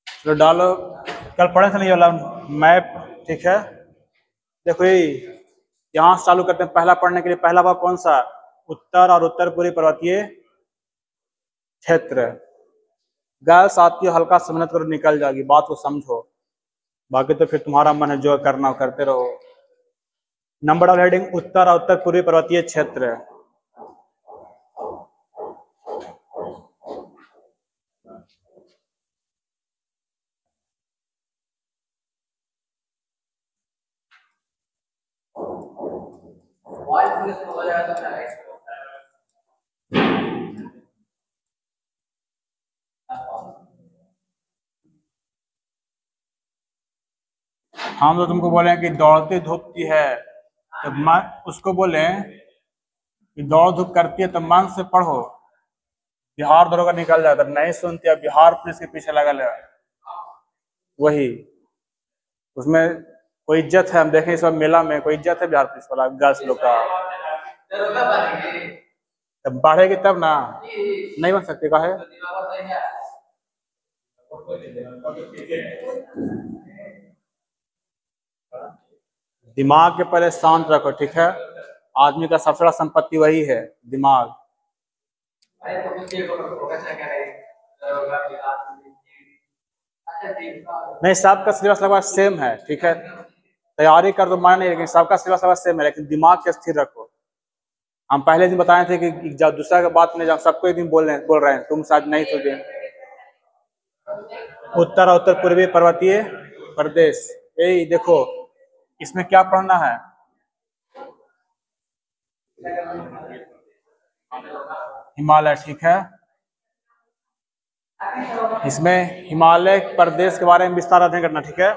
चलो डालो, कल पढ़े थे नहीं वाला मैप, ठीक है। देखो ये यहाँ से चालू करते हैं। पहला पढ़ने के लिए पहला भाग कौन सा? उत्तर और उत्तर पूर्वी पर्वतीय क्षेत्र। गर्ल्स आती हो, हल्का सा मेहनत करो, निकल जाएगी, बात को समझो, बाकी तो फिर तुम्हारा मन है जो करना हो करते रहो। नंबर ऑफ हेडिंग उत्तर और उत्तर पूर्वी पर्वतीय क्षेत्र। हम तो तुमको बोले कि दौड़ती धूपती है, तो उसको बोले कि दौड़ धूप करती है तो मन से पढ़ो, बिहार दरोगा निकल जाता। नहीं सुनते, बिहार पुलिस के पीछे लगल है, वही उसमें कोई इज्जत है? हम देखें इस बार मेला में कोई इज्जत है बिहार पुलिस वाला गर्ल्स लोग का? तब बढ़ेगी तब ना, नहीं बन सकते का है। दिमाग के पहले शांत रखो, ठीक है। आदमी का सबसे बड़ा संपत्ति वही है, दिमाग। नहीं, सबका सिलेबस लगभग सेम है, ठीक है। तैयारी कर दो माने नहीं, लेकिन सबका सिलेबस लगभग सेम है, लेकिन दिमाग के स्थिर रखो। हम पहले दिन बताए थे कि जब दूसरा की बात नहीं, जब सबको एक दिन बोल रहे हैं, तुम शायद नहीं थे। उत्तर और उत्तर पूर्वी पर्वतीय प्रदेश, यही देखो, इसमें क्या पढ़ना है? हिमालय, ठीक है। इसमें हिमालय प्रदेश के बारे में विस्तार अध्ययन करना, ठीक है।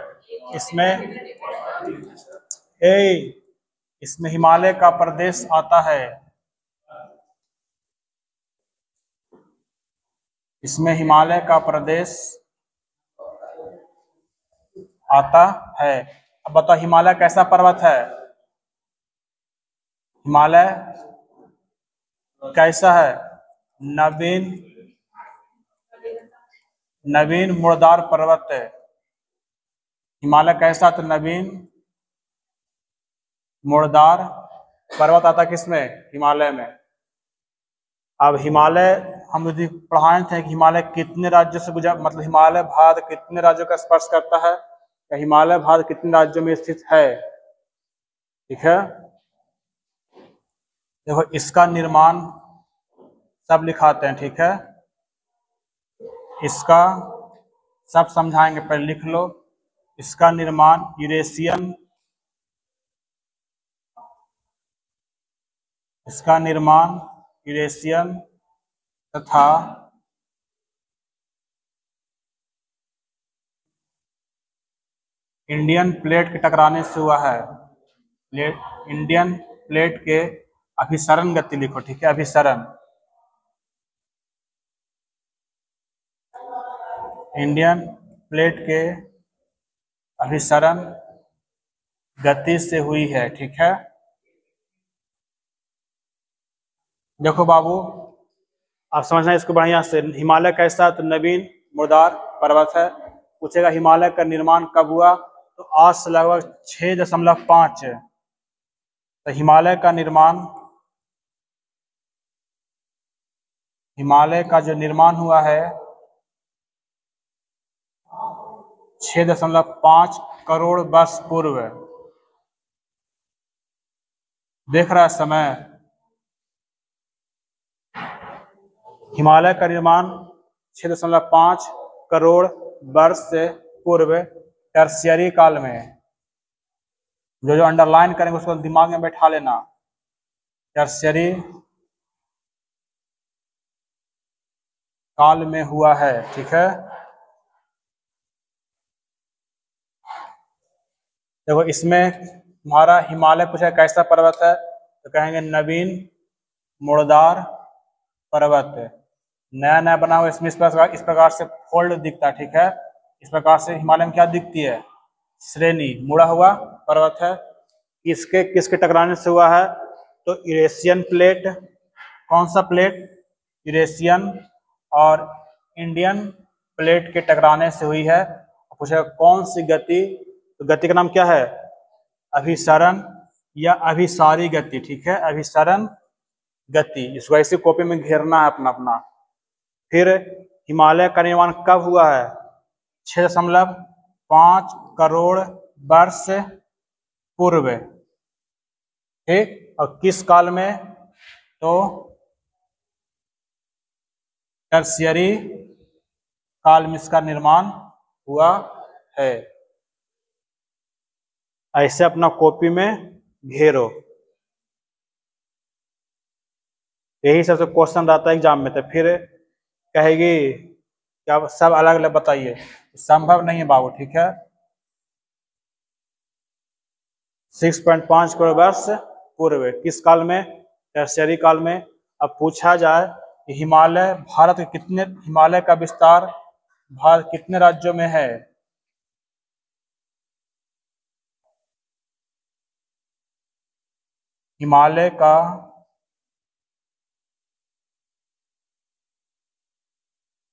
इसमें हिमालय का प्रदेश आता है, इसमें हिमालय का प्रदेश आता है। अब बताओ हिमालय कैसा पर्वत है? हिमालय कैसा है? नवीन मुर्दार पर्वत है। हिमालय कैसा? तो नवीन मुर्दार पर्वत आता किसमें? हिमालय में। अब हिमालय हम यदि पढ़ाए थे कि हिमालय कितने राज्यों से गुजर, मतलब हिमालय भारत कितने राज्यों का स्पर्श करता है, या हिमालय भारत कितने राज्यों में स्थित है, ठीक है। देखो इसका निर्माण सब लिखाते हैं, ठीक है। इसका सब समझाएंगे, पहले लिख लो। इसका निर्माण यूरेशियन, इसका निर्माण यूरेशियन तथा इंडियन प्लेट के टकराने से हुआ है। इंडियन प्लेट के अभिसरण गति लिखो, ठीक है। अभिसरण, इंडियन प्लेट के अभिसरण गति से हुई है, ठीक है। देखो बाबू, आप समझना इसको बढ़िया से। हिमालय कैसा? तो नवीन मुर्दार पर्वत है। पूछेगा हिमालय का निर्माण कब हुआ, तो आज से लगभग 6.5 है। तो हिमालय का निर्माण, हिमालय का जो निर्माण हुआ है 6.5 करोड़ वर्ष पूर्व। देख रहा है समय? हिमालय का निर्माण 6.5 करोड़ वर्ष से पूर्व टर्शियरी काल में। जो अंडरलाइन करेंगे उसको दिमाग में बैठा लेना। टर्शियरी काल में हुआ है, ठीक है। देखो इसमें तुम्हारा हिमालय पूछा कैसा पर्वत है, तो कहेंगे नवीन मुर्दार पर्वत। नया नया बना हुआ, इसमें इस प्रकार से फोल्ड दिखता है, ठीक है। इस प्रकार से हिमालय में क्या दिखती है? श्रेणी, मुड़ा हुआ पर्वत है। किसके किसके टकराने से हुआ है? तो यूरेशियन प्लेट, कौन सा प्लेट? यूरेशियन और इंडियन प्लेट के टकराने से हुई है। पूछेगा कौन सी गति, तो गति का नाम क्या है? अभिसरण या अभिसारी गति। ठीक है, अभिसरण गति। इसको ऐसे कॉपी में घेरना है अपना अपना। फिर हिमालय का निर्माण कब हुआ है? 6.5 करोड़ वर्ष पूर्व। ठीक, और किस काल में? तो टर्शियरी काल में इसका निर्माण हुआ है। ऐसे अपना कॉपी में घेरो। यही सबसे क्वेश्चन रहता है एग्जाम में। तो फिर कहेगी क्या सब अलग अलग बताइए, संभव नहीं है बाबू। ठीक है, 6.5 करोड़ वर्ष पूर्व किस काल में? टर्शियरी काल में। अब पूछा जाए कि हिमालय भारत के कितने, हिमालय का विस्तार भारत कितने राज्यों में है? हिमालय का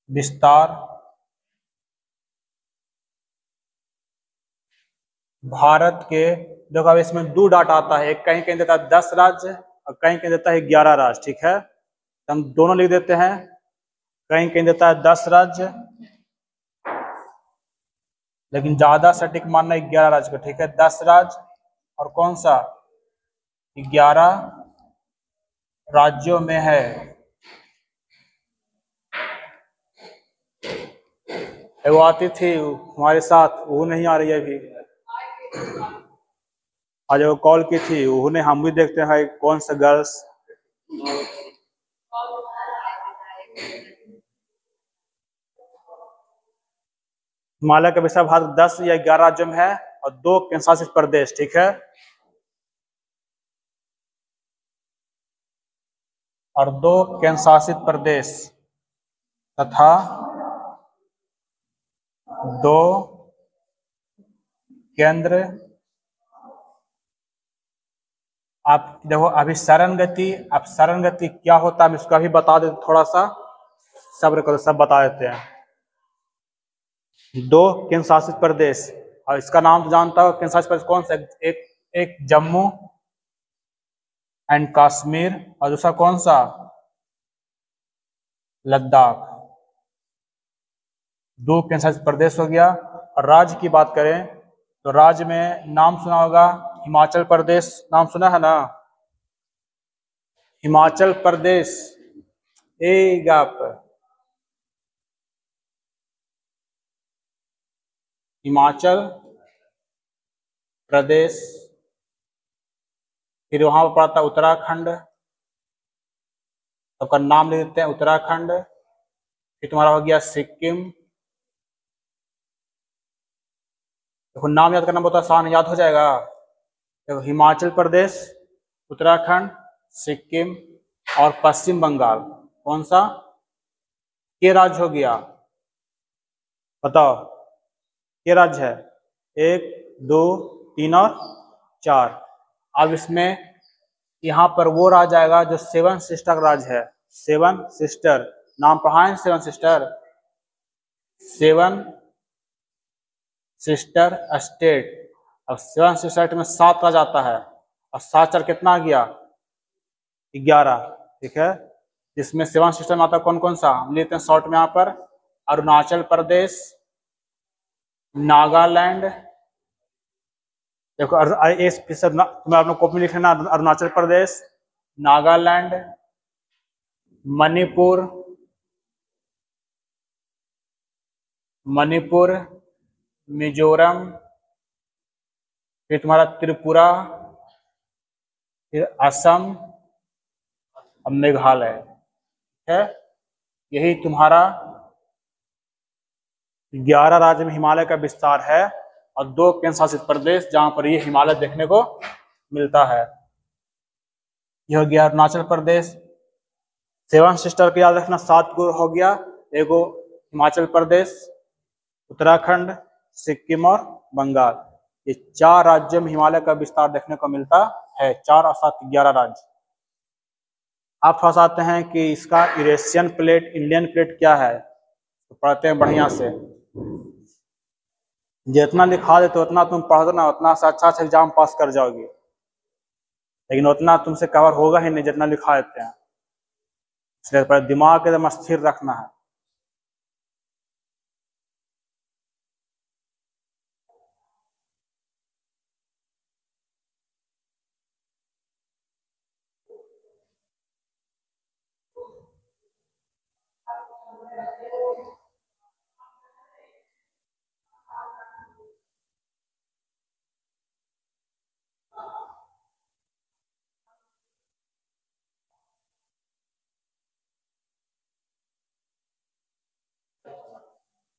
विस्तार भारत के, देखो अब इसमें 2 डाटा आता है, एक कहीं कहीं देता है 10 राज्य और कहीं कहीं देता है 11 राज्य। ठीक है, तो हम दोनों लिख देते हैं। कहीं कहीं देता है 10 राज्य, लेकिन ज्यादा सटीक मानना है 11 राज्य का। ठीक है, 10 राज्य और कौन सा? 11 राज्यों में है। वो आती थी हमारे साथ, वो नहीं आ रही है अभी। आज वो कॉल की थी, उन्हें हम भी देखते हैं कौन सा गर्ल्स। हिमालय का विस्तार भारत 10 या 11 राज्यों में है और 2 केंद्र शासित प्रदेश। ठीक है, और 2 केंद्र शासित प्रदेश तथा 2 केंद्र। आप देखो अभिसरण गति, अपसरण गति क्या होता है, हम इसका भी बता देते, थोड़ा सा सब्र करो, सब बता देते हैं। 2 केंद्र शासित प्रदेश, और इसका नाम तो जानता हो केंद्र शासित प्रदेश कौन सा? एक जम्मू एंड कश्मीर और दूसरा कौन सा? लद्दाख। 2 केंद्र शासित प्रदेश हो गया। और राज्य की बात करें तो राज्य में नाम सुना होगा, हिमाचल प्रदेश नाम सुना है ना? हिमाचल प्रदेश, हिमाचल प्रदेश। फिर वहां पर पड़ता उत्तराखंड, तो नाम ले देते हैं उत्तराखंड। फिर तुम्हारा हो गया सिक्किम। देखो नाम याद करना बहुत आसान, याद हो जाएगा। देखो हिमाचल प्रदेश, उत्तराखंड, सिक्किम और पश्चिम बंगाल। कौन सा के राज्य हो गया? बताओ के राज्य है? 1, 2, 3 और 4। अब इसमें यहाँ पर वो राज्य आएगा जो 7 सिस्टर राज्य है। 7 सिस्टर नाम पढ़ा है, 7 सिस्टर, 7 सिस्टर स्टेट। अब 7 सिस्टर में 7 राज्य आता है और 7 4 कितना आ गया? 11। ठीक है, जिसमें 7 सिस्टर में आता है कौन कौन सा? हम लेते हैं शॉर्ट में यहाँ पर, अरुणाचल प्रदेश, नागालैंड। देखो तुम्हें अपने कॉपी में लिखना, अरुणाचल प्रदेश, नागालैंड, मणिपुर, मिजोरम, फिर तुम्हारा त्रिपुरा, फिर असम और मेघालय है। यही तुम्हारा 11 राज्य में हिमालय का विस्तार है और 2 केंद्र शासित प्रदेश जहां पर ये हिमालय देखने को मिलता है। यह हो गया अरुणाचल प्रदेश। 7 सिस्टर को याद रखना, 7 को हो गया। एगो हिमाचल प्रदेश, उत्तराखंड, सिक्किम और बंगाल। ये 4 राज्यों में हिमालय का विस्तार देखने को मिलता है। 4 और 7 11 राज्य। आप थोड़ा सा आते हैं कि इसका यूरेशियन प्लेट, इंडियन प्लेट क्या है। तो पढ़ते हैं बढ़िया से। जितना लिखा देते उतना तुम पढ़ दो ना, उतना से अच्छा से एग्जाम पास कर जाओगे, लेकिन उतना तुमसे कवर होगा ही नहीं जितना लिखा देते हैं। इसलिए पर दिमाग एकदम स्थिर रखना है।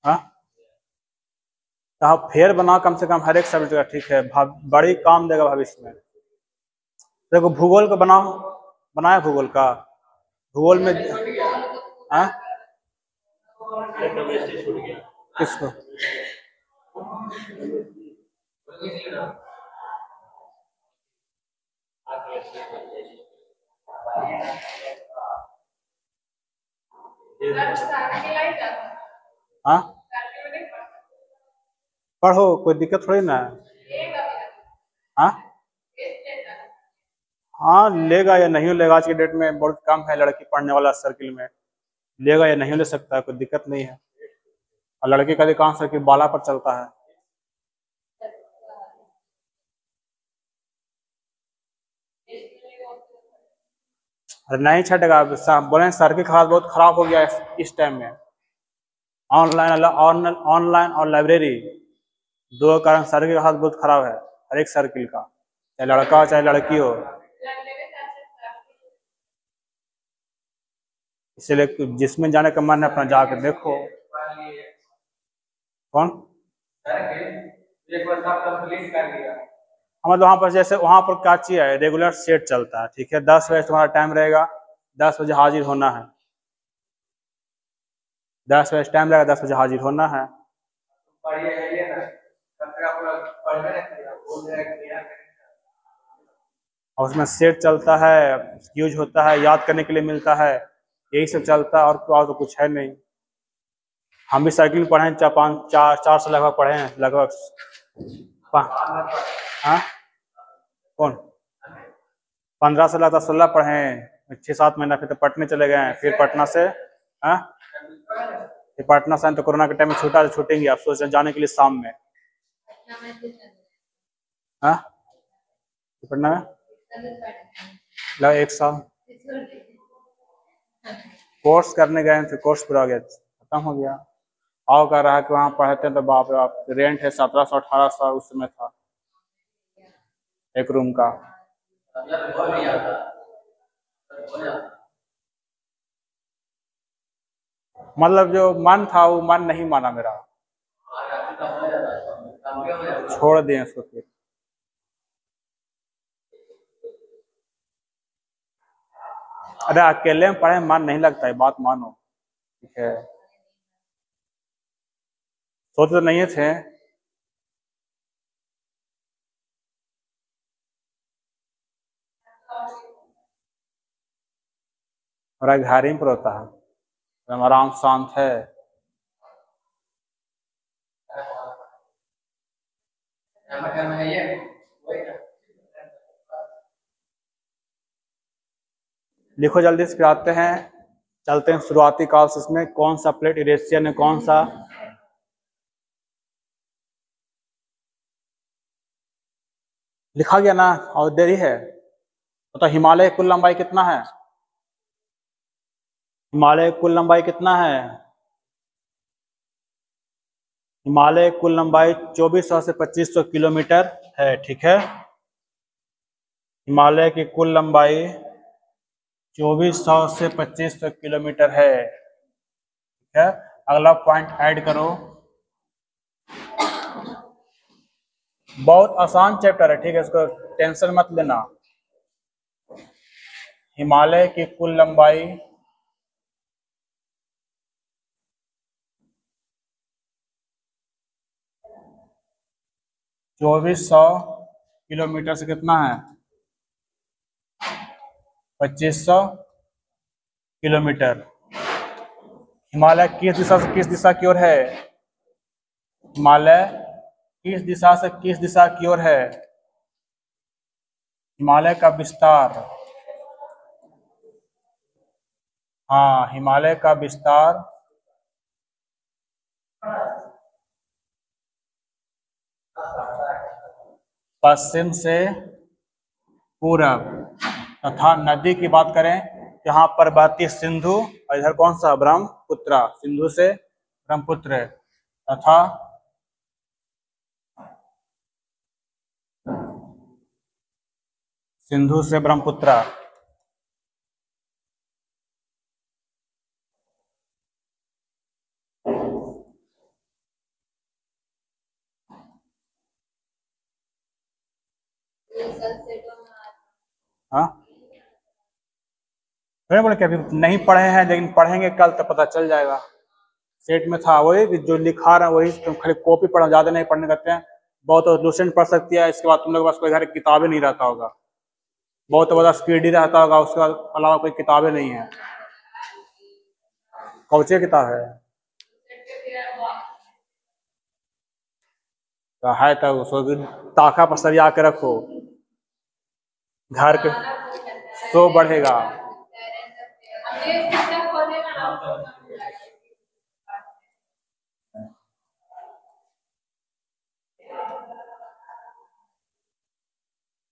हाँ, तो आप फेयर बनाओ कम से कम हर एक सब्जेक्ट का, ठीक है, बड़ी काम देगा भविष्य में। देखो भूगोल का बनाओ, बनाया भूगोल का, भूगोल में हाँ किसको? हाँ पढ़ो, कोई दिक्कत थोड़ी ना है। हाँ हाँ, लेगा या नहीं लेगा, आज की डेट में बहुत कम है लड़की पढ़ने वाला सर्किल में, लेगा या नहीं ले सकता है, कोई दिक्कत नहीं है। और लड़के का अधिकांश सर्किल बाला पर चलता है। अरे नहीं छटेगा, बोले सर्किल हालत बहुत खराब हो गया है इस टाइम में। ऑनलाइन ऑनलाइन और लाइब्रेरी दो कारण सर्किल का हालत बहुत खराब है, हर एक सर्किल का, चाहे लड़का हो चाहे लड़की हो। इसलिए जिसमें जाने का मन है अपना जाकर देखो। कौन? मतलब वहाँ पर जैसे वहाँ पर क्या चीज है, रेगुलर सेट चलता है, ठीक है, 10 बजे तुम्हारा टाइम रहेगा, 10 बजे हाजिर होना है, 10 बजे टाइम रहेगा, 10 बजे हाजिर होना है। और उसमें सेट चलता है, यूज होता है, याद करने के लिए मिलता है, यही सब चलता है, और तो कुछ है नहीं। हम भी साइकिल पढ़े हैं, 4 से लगभग पढ़े हैं लगभग। हाँ कौन? 15 से लगभग 16 पढ़े हैं, 6-7 महीना, फिर तो पटने चले गए हैं, फिर पटना से हाँ, फिर पटना से तो कोरोना के टाइम में छूटा, छूटेंगे, आप सोच रहे जाने के लिए शाम में। हाँ पटना में लगभग 1 साल कोर्स करने गए थे, कोर्स पूरा हो गया, खत्म हो गया। आओ कर रहा है कि वहाँ पढ़ते हैं तो बाप रे बाप, रेंट है 1700-1800 उस समय था एक रूम का। मतलब जो मन था वो मन नहीं माना मेरा, छोड़ दिए उसको फिर। अरे अकेले में पढ़े मन नहीं लगता है, बात मानो, ठीक है, सोच तो नहीं थे। मेरा घर ही पर होता है, एकदम आराम शांत है। लिखो जल्दी से, फिर आते हैं, चलते हैं शुरुआती काल से, इसमें कौन सा प्लेट इरेशियन है, कौन सा लिखा गया ना, और देरी है। तो हिमालय की कुल लंबाई कितना है? हिमालय की कुल लंबाई कितना है? हिमालय की कुल लंबाई 2400 से 2500 किलोमीटर है, ठीक है। हिमालय की कुल लंबाई 2400 से 2500 किलोमीटर है, ठीक है। अगला पॉइंट ऐड करो, बहुत आसान चैप्टर है, ठीक है, इसको टेंशन मत लेना। हिमालय की कुल लंबाई 2400 किलोमीटर से कितना है? 2500 किलोमीटर। हिमालय किस दिशा की ओर है? हिमालय किस दिशा की ओर है? हिमालय का विस्तार। हाँ, हिमालय का विस्तार पश्चिम से पूरब तथा नदी की बात करें, यहाँ पर बहती सिंधु और इधर कौन सा? ब्रह्मपुत्र। सिंधु से ब्रह्मपुत्र तथा सिंधु से ब्रह्मपुत्र। हाँ, मैंने बोला कि अभी नहीं पढ़े हैं, लेकिन पढ़ेंगे कल तो पता चल जाएगा। सेट में था वही कि जो लिखा रहा है वही, तुम खाली कॉपी पढ़ो, ज्यादा नहीं पढ़ने करते हैं। बहुत तो लूसेंट पढ़ सकती है, इसके बाद तुम लोग के पास कोई घर किताबें नहीं रहता होगा, बहुत बड़ा स्पीड ही रहता होगा, उसके अलावा कोई किताबें नहीं है। कौन सी किताब है? तो है तो उसको ताका पर सरिया के रखो, घर के सो बढ़ेगा।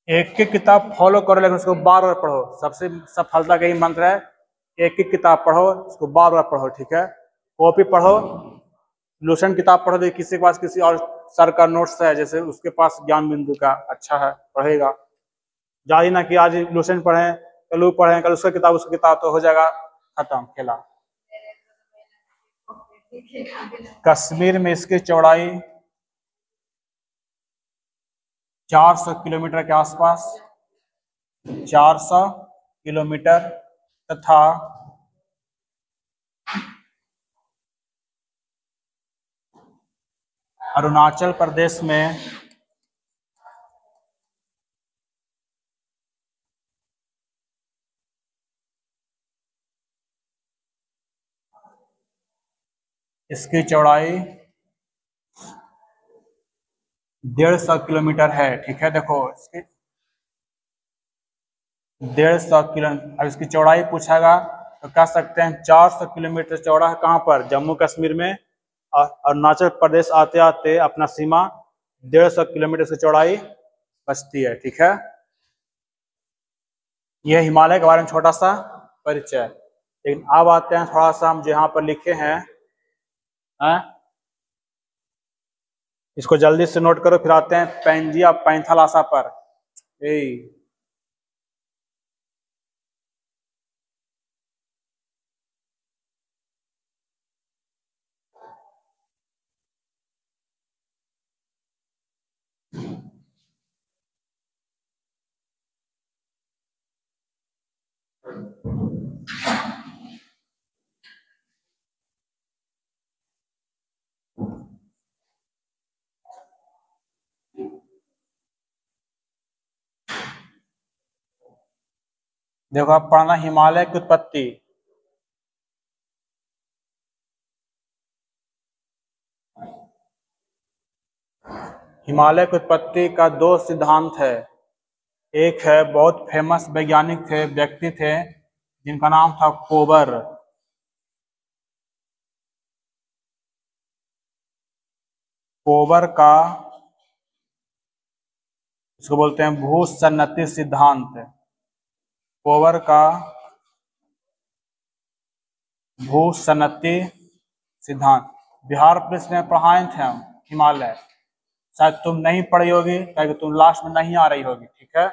एक एक किताब फॉलो करो, लेकिन उसको बार बार पढ़ो। सबसे सफलता का ही मंत्र है, एक एक किताब पढ़ो, उसको बार बार पढ़ो, ठीक है? कॉपी पढ़ो, लूसेंट किताब पढ़ो, देखिए किसी के पास किसी और सर का नोट्स है, जैसे उसके पास ज्ञान बिंदु का अच्छा है, पढ़ेगा। जारी ना कि आज लूसेंट पढ़े, कल वो पढ़े, कल उसकी किताब तो हो जाएगा खत्म खेला। कश्मीर में इसकी चौड़ाई 400 किलोमीटर के आसपास, 400 किलोमीटर तथा अरुणाचल प्रदेश में इसकी चौड़ाई 150 किलोमीटर है, ठीक है? देखो इसकी 150 किलो, अब इसकी चौड़ाई पूछेगा तो कह सकते हैं 400 किलोमीटर चौड़ा है। कहाँ पर? जम्मू कश्मीर में। और अरुणाचल प्रदेश आते आते अपना सीमा 150 किलोमीटर से चौड़ाई बचती है, ठीक है? यह हिमालय के बारे में छोटा सा परिचय। लेकिन अब आते हैं थोड़ा सा हम जो यहाँ पर लिखे हैं, इसको जल्दी से नोट करो, फिर आते हैं पेंजिया पैंथालासा पर। देखो आप पढ़ना, हिमालय की उत्पत्ति। हिमालय की उत्पत्ति का 2 सिद्धांत है। एक है, बहुत फेमस वैज्ञानिक थे, व्यक्ति थे, जिनका नाम था कोबर। कोबर का, इसको बोलते हैं भूसन्नति सिद्धांत। कोबर का भूसन्नति सिद्धांत बिहार पुलिस में पढ़ाए थे हम, हिमालय। शायद तुम नहीं पढ़ी होगी, क्योंकि तुम लास्ट में नहीं आ रही होगी, ठीक है?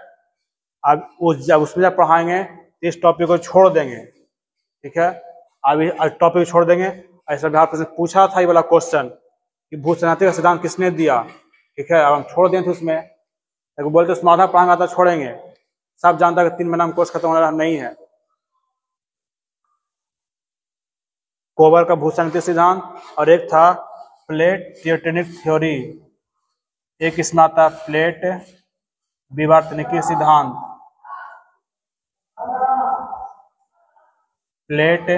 अब जब उसमें जब पढ़ाएंगे तो इस टॉपिक को छोड़ देंगे, ठीक है? अभी टॉपिक छोड़ देंगे। ऐसा बिहार पुलिस ने पूछा था ये वाला क्वेश्चन कि भूसन्नति का सिद्धांत किसने दिया, ठीक है? अब हम छोड़ दें थे उसमें, बोलते उसमें आधा पढ़ाएंगे आधा छोड़ेंगे। सब जानता है कि 3 महीना में कोर्स खत्म होने नहीं है। कोबर का भूसन्नति सिद्धांत, और एक था प्लेट टेक्टोनिक थ्योरी। एक इसमें आता प्लेट विवर्तनिकी सिद्धांत। प्लेट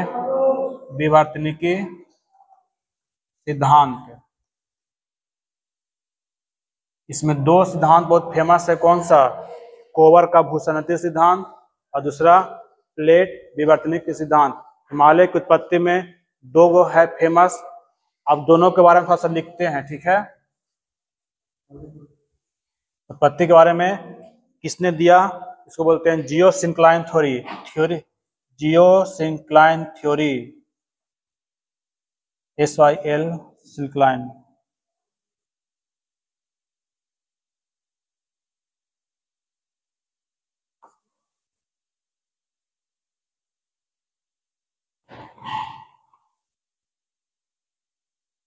विवर्तनिकी सिद्धांत। इसमें दो सिद्धांत बहुत फेमस है, कौन सा? कोवर का भूसंगति सिद्धांत और दूसरा प्लेट विवर्तनिक सिद्धांत। हिमालय की उत्पत्ति में दो गो है फेमस। अब दोनों के बारे में थोड़ा सा लिखते हैं, ठीक है। उत्पत्ति के बारे में किसने दिया? इसको बोलते हैं geosyncline theory. Geosyncline theory, SYL syncline.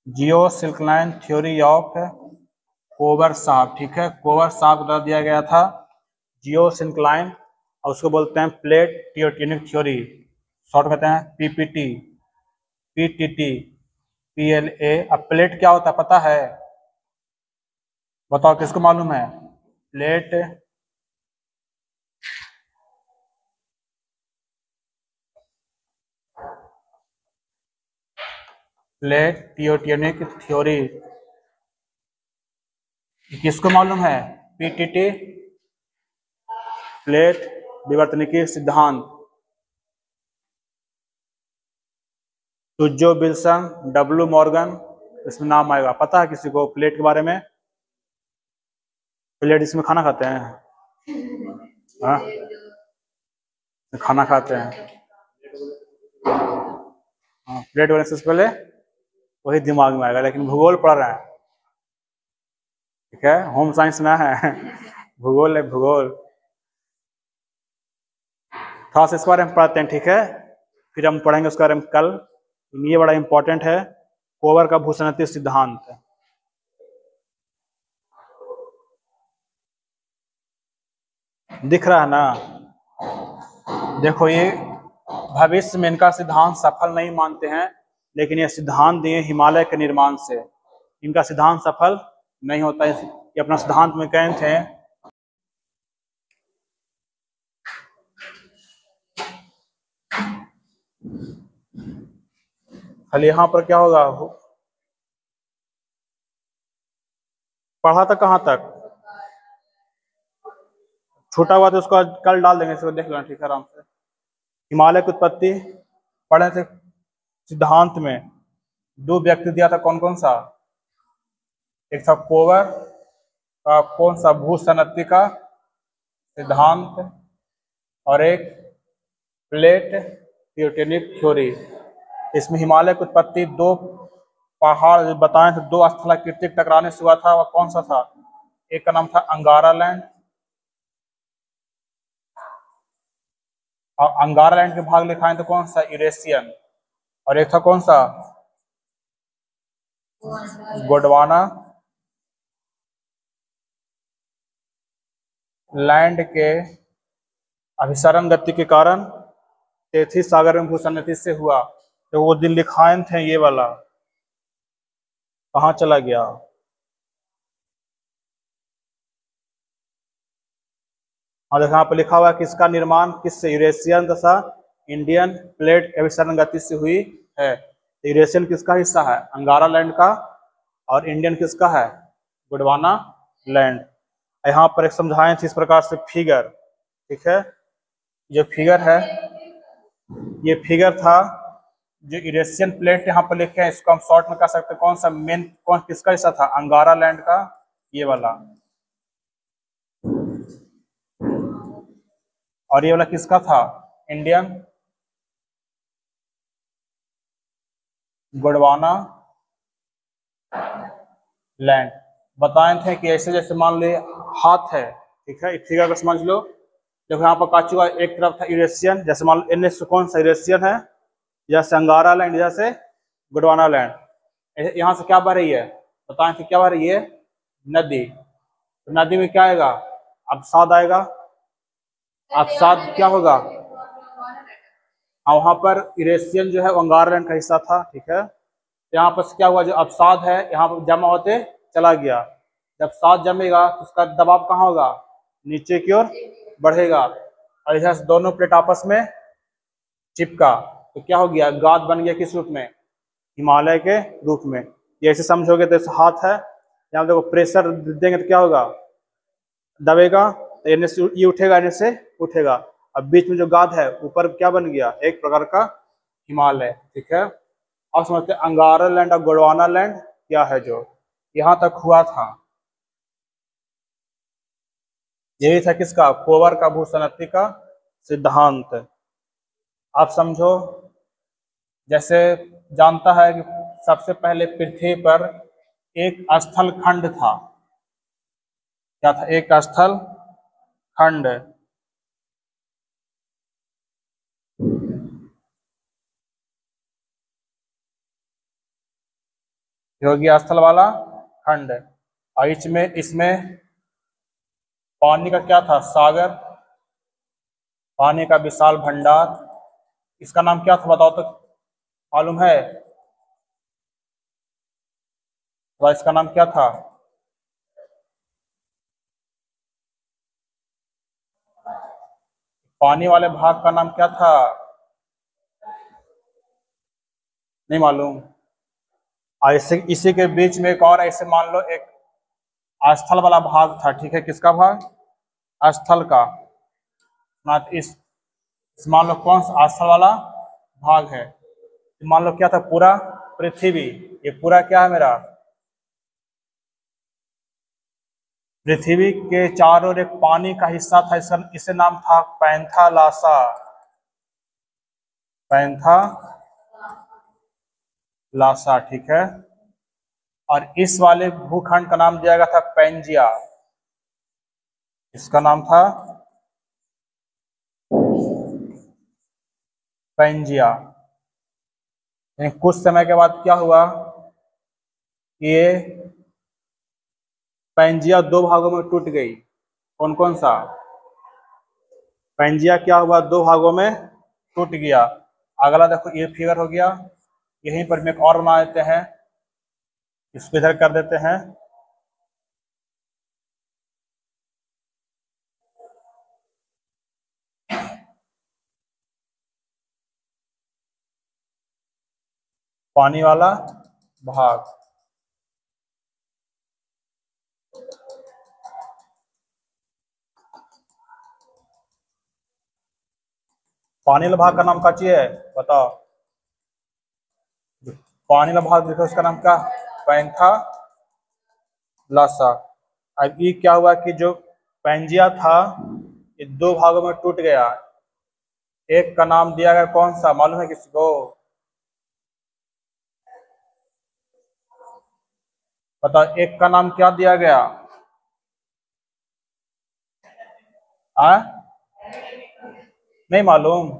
Geosyncline theory of Kober साहब, ठीक है। कोवर साहब को द्वारा दिया गया था जियोसिंक्लाइन, और उसको बोलते हैं प्लेट टेक्टोनिक थ्योरी, शॉर्ट कहते हैं PPT, PTT, PLA। अब प्लेट क्या होता है पता है? बताओ, किसको मालूम है? प्लेट टेक्टोनिक थ्योरी किसको मालूम है? PTT, प्लेट विवर्तनिकी सिद्धांत। टुजो विल्सन, W मॉर्गन, इसमें नाम आएगा। पता है किसी को प्लेट के बारे में? प्लेट इसमें खाना खाते हैं, हाँ खाना खाते हैं, हाँ। प्लेट बनने से पहले वही दिमाग में आएगा, लेकिन भूगोल पढ़ रहे हैं, ठीक है। होम साइंस में है भूगोल है, भूगोल। थोड़ा सा इस बारे में पढ़ते हैं, ठीक है। फिर हम पढ़ेंगे उसके बारे में कल। ये बड़ा इंपॉर्टेंट है, कोवर का भूसंगति सिद्धांत। दिख रहा है ना? देखो, ये भविष्य में इनका सिद्धांत सफल नहीं मानते हैं, लेकिन ये सिद्धांत दिए हिमालय के निर्माण से। इनका सिद्धांत सफल नहीं होता है। ये अपना सिद्धांत में कहे थे खाली यहाँ पर क्या होगा, पढ़ा था कहाँ तक? छोटा हुआ तो उसको कल डाल देंगे, इसको देख लेना, ठीक है, आराम से। हिमालय की उत्पत्ति पढ़े थे। सिद्धांत में दो व्यक्ति दिया था, कौन कौन सा? एक था कोवर का कौन सा भूसंगति का सिद्धांत, और एक प्लेट टेक्टोनिक थ्योरी। इसमें हिमालय की उत्पत्ति दो पहाड़ बताए थे, दो स्थलाकृतिक टकराने से हुआ था। वह कौन सा था? एक का नाम था अंगारा लैंड, और अंगारा लैंड के भाग लिखाए तो कौन सा? यूरेशियन। और एक था कौन सा? गोंडवाना लैंड के अभिसरण गति के कारण तेथी सागर में भूसंगति से हुआ। तो वो दिन लिखाए थे, ये वाला कहाँ चला गया? हाँ देखो, यहाँ पर लिखा हुआ है किसका निर्माण किससे? यूरेशियन तथा इंडियन प्लेट के अभिसरण गति से हुई है। यूरेशियन किसका हिस्सा है? अंगारा लैंड का। और इंडियन किसका है? गोंडवाना लैंड। यहाँ पर एक समझाएं थे इस प्रकार से फिगर, ठीक है। जो फिगर है, ये फिगर था जो यूरेशियन प्लेट यहाँ पर लिखे हैं, इसको हम शॉर्ट में कह सकते हैं कौन सा मेन, कौन किसका हिस्सा था? अंगारा लैंड का, ये वाला। और ये वाला किसका था? Indian Gondwana land. बताए थे कि ऐसे जैसे मान लो हाथ है, ठीक है, फिगर को समझ लो। देखो यहाँ पर काचू का एक तरफ था यूरेशियन, जैसे मान लो एन कौन सा यूरेशियन है, जैसे अंगारा लैंड, जैसे गोंडवाना लैंड। यहाँ से क्या बह रही है? बताएं कि क्या बह रही है? नदी। तो नदी में क्या आएगा? अवसाद आएगा। अवसाद क्या होगा? हाँ, वहां पर यूरेशियन जो है अंगारा लैंड का हिस्सा था, ठीक है। यहाँ पर क्या हुआ, जो अवसाद है यहाँ पर जमा होते चला गया। जब अवसाद जमेगा तो उसका दबाव कहाँ होगा? नीचे की ओर बढ़ेगा, और इधर से दोनों प्लेट आपस में चिपका। तो तो क्या हो गया, गाद बन गया किस रूप में, हिमालय के रूप में। ये ऐसे समझोगे तो ऐसे हाथ है, यहाँ देखो प्रेशर देंगे तो क्या होगा, दबेगा तो इनमें से ये उठेगा, इनमें से उठेगा। अब बीच में जो गाद है ऊपर क्या बन गया, एक प्रकार का हिमालय। ठीक है, अब समझते हैं अंगारा लैंड और गोंडवाना लैंड क्या है। जो यहाँ तक हुआ था यही था किसका, कोवर का भूसनति का सिद्धांत। आप समझो, जैसे जानता है कि सबसे पहले पृथ्वी पर एक स्थल खंड था। क्या था, एक स्थल खंड। हो गया स्थल वाला खंड। और इसमें इसमें पानी का क्या था, सागर, पानी का विशाल भंडार। इसका नाम क्या था बताओ तो, मालूम है, तो इसका नाम क्या था, पानी वाले भाग का नाम क्या था, नहीं मालूम। और इसी के बीच में एक और ऐसे मान लो एक स्थल वाला भाग था। ठीक है, किसका भाग, स्थल का। ना मान लो कौन सा स्थल वाला भाग है, मान लो क्या था, पूरा पृथ्वी। ये पूरा क्या है मेरा, पृथ्वी के चारों ओर एक पानी का हिस्सा था, इसे नाम था पैंथालासा। पैंथालासा, ठीक है। और इस वाले भूखंड का नाम दिया गया था पैंजिया। इसका नाम था पैंजिया। कुछ समय के बाद क्या हुआ, ये पैंजिया दो भागों में टूट गई। कौन कौन सा, पैंजिया क्या हुआ, दो भागों में टूट गया। अगला देखो ये फिगर हो गया, यहीं पर में एक और बना देते हैं, इसको इधर कर देते हैं। पानी वाला भाग, पानी वाला भाग का नाम क्या चाहिए बताओ, पानी वाला भाग देखो उसका नाम क्या, पैंथालासा। अब ये क्या हुआ कि जो पैंजिया था ये दो भागों में टूट गया। एक का नाम दिया गया कौन सा, मालूम है किसी को, बताओ एक का नाम क्या दिया गया, आ? नहीं मालूम।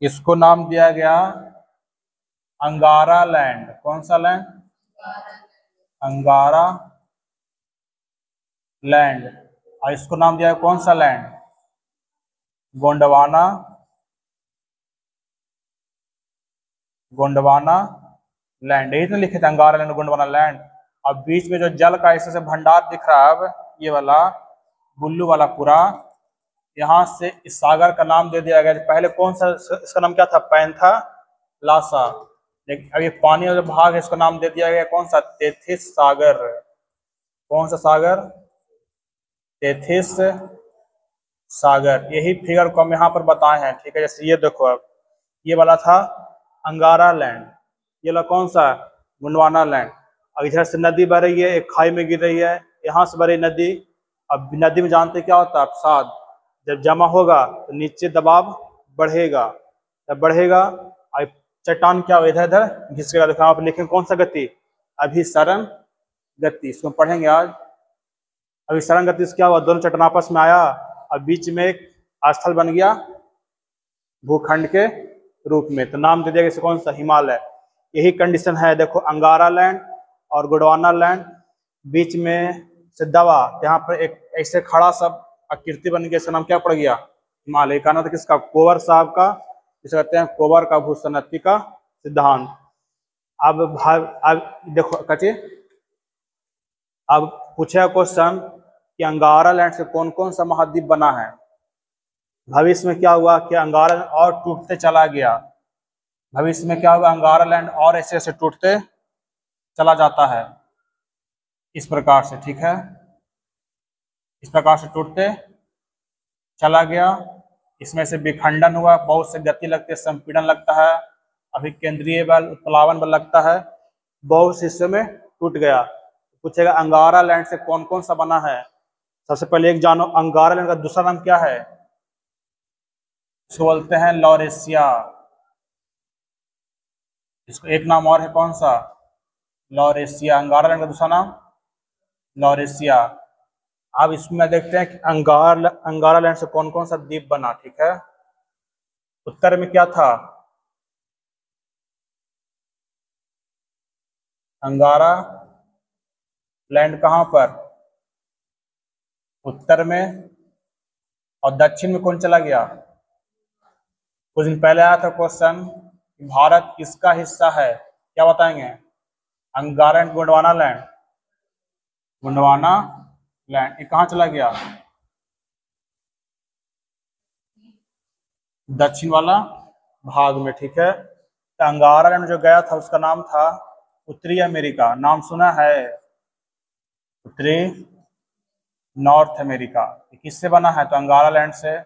इसको नाम दिया गया अंगारा लैंड। कौन सा लैंड, अंगारा लैंड। और इसको नाम दिया कौन सा लैंड, गोंडवाना, गोंडवाना लैंड। यही तो लिखे थे, अंगारा लैंड, गोंडवाना लैंड। अब बीच में जो जल का ऐसे से भंडार दिख रहा है, अब ये वाला बुल्लू वाला पूरा, यहाँ से इस सागर का नाम दे दिया गया। पहले कौन सा, इसका नाम क्या था, पैंथालासा। लेकिन अब ये पानी वाला भाग है, इसका नाम दे दिया गया कौन सा, तेथिस सागर। कौन सा सागर, तेथिस सागर। यही फिगर को हम यहाँ पर बताए हैं। ठीक है, जैसे ये देखो, अब ये वाला था अंगारा लैंड, ये वाला कौन सा, गोंडवाना लैंड। अब इधर से नदी बह रही है, एक खाई में गिर रही है, यहाँ से बह रही नदी। अब नदी में जानते क्या होता है, अवसाद। जब जमा होगा तो नीचे दबाव बढ़ेगा, जब बढ़ेगा और चट्टान क्या हो, इधर इधर घिसकेगा। देखो आप लिखें कौन सा गति, अभिसरण गति, इसको पढ़ेंगे आज। अभिसरण गति से क्या हुआ, दोनों चट्टान आपस में आया और बीच में एक स्थल बन गया भूखंड के रूप में, तो नाम दे दिया इसे कौन सा, हिमालय। यही कंडीशन है, देखो अंगारा लैंड और गोंडवाना लैंड बीच में से दबा, यहाँ पर एक ऐसे खड़ा सब आकृति बन गया, इसका नाम क्या पड़ गया, हिमालय। का नाम था किसका, कोवर साहब का, जिसे कहते हैं कोवर का भूसनति का सिद्धांत। अब देखो कचिए, अब पूछेगा क्वेश्चन कि अंगारा लैंड से कौन कौन सा महाद्वीप बना है। भविष्य में क्या हुआ कि अंगारा और टूटते चला गया। भविष्य में क्या होगा, अंगारा लैंड और ऐसे ऐसे टूटते चला जाता है, इस प्रकार से, ठीक है, इस प्रकार से टूटते चला गया। इसमें से विखंडन हुआ, बहुत से गति लगती है, संपीड़न लगता है, अभिकेंद्रीय बल, उत्प्लावन बल लगता है, बहुत से हिस्सों में टूट गया। पूछेगा अंगारा लैंड से कौन कौन सा बना है। सबसे पहले एक जानो, अंगारा लैंड का दूसरा नाम क्या है। इसको बोलते हैं लॉरेशिया। इसको एक नाम और है, कौन सा, लॉरेशिया। अंगारा लैंड का दूसरा नाम लॉरेशिया। अब इसमें देखते हैं कि अंगारा लैंड से कौन कौन सा द्वीप बना, ठीक है। उत्तर में क्या था, अंगारा लैंड कहां पर, उत्तर में, और दक्षिण में कौन चला गया। कुछ दिन पहले आया था क्वेश्चन, भारत किसका हिस्सा है, क्या बताएंगे। अंगारा and Gondwana land, Gondwana land ये कहाँ चला गया, दक्षिण वाला भाग में, ठीक है। तो अंगारा लैंड जो गया था उसका नाम था उत्तरी अमेरिका। नाम सुना है, उत्तरी नॉर्थ अमेरिका। किससे बना है, तो अंगारा लैंड से।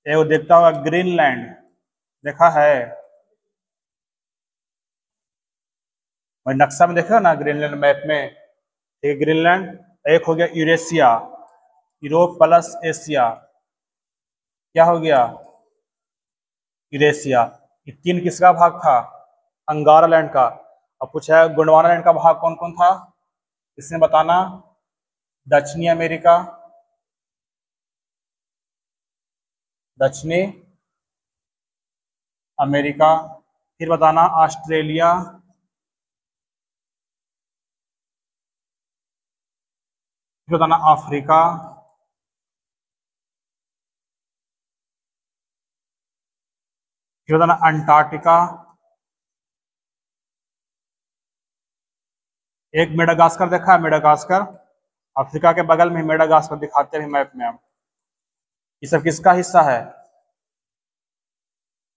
वो देखता होगा ग्रीनलैंड, देखा है, वही नक्शा में देखा ना, ग्रीनलैंड मैप में, ठीक है, ग्रीनलैंड। एक हो गया यूरेशिया, यूरोप प्लस एशिया, क्या हो गया, यूरेशिया। ये तीन किसका भाग था, अंगारा लैंड का। अब पूछा है गोंडवाना लैंड का भाग कौन कौन था, इसमें बताना, दक्षिणी अमेरिका, दक्षिणी अमेरिका, फिर बताना ऑस्ट्रेलिया, फिर बताना अफ्रीका, फिर बताना अंटार्कटिका, एक मेडागास्कर देखा है, मेडागास्कर, अफ्रीका के बगल में मेडागास्कर दिखाते हैं मैप में हम। ये सब किसका हिस्सा है,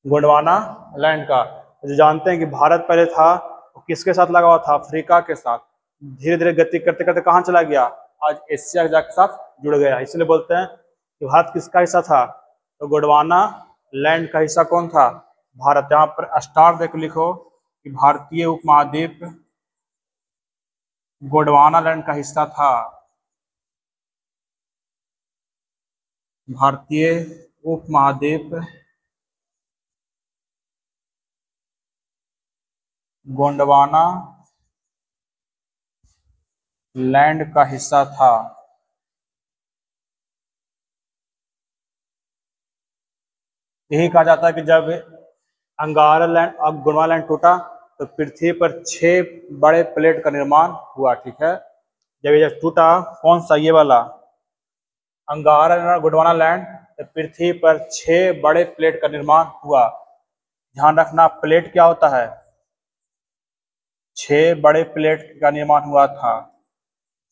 गोंडवाना लैंड का। जो जानते हैं कि भारत पहले था वो किसके साथ लगा हुआ था, अफ्रीका के साथ। धीरे धीरे गति करते करते कहाँ चला गया, आज एशिया के साथ जुड़ गया। इसलिए बोलते हैं कि भारत किसका हिस्सा था, तो गोंडवाना लैंड का हिस्सा कौन था, भारत। यहाँ पर स्टार देख लिखो कि भारतीय उपमहाद्वीप गोंडवाना लैंड का हिस्सा था, भारतीय उपमहाद्वीप गोंडवाना लैंड का हिस्सा था। यही कहा जाता है कि जब अंगारा लैंड और गोंडवाना लैंड टूटा तो पृथ्वी पर 6 बड़े प्लेट का निर्माण हुआ, ठीक है। जब ये टूटा, कौन सा, ये वाला अंगारा लैंड और गोंडवाना लैंड, तो पृथ्वी पर 6 बड़े प्लेट का निर्माण हुआ। ध्यान रखना, प्लेट क्या होता है, 6 बड़े प्लेट का निर्माण हुआ था।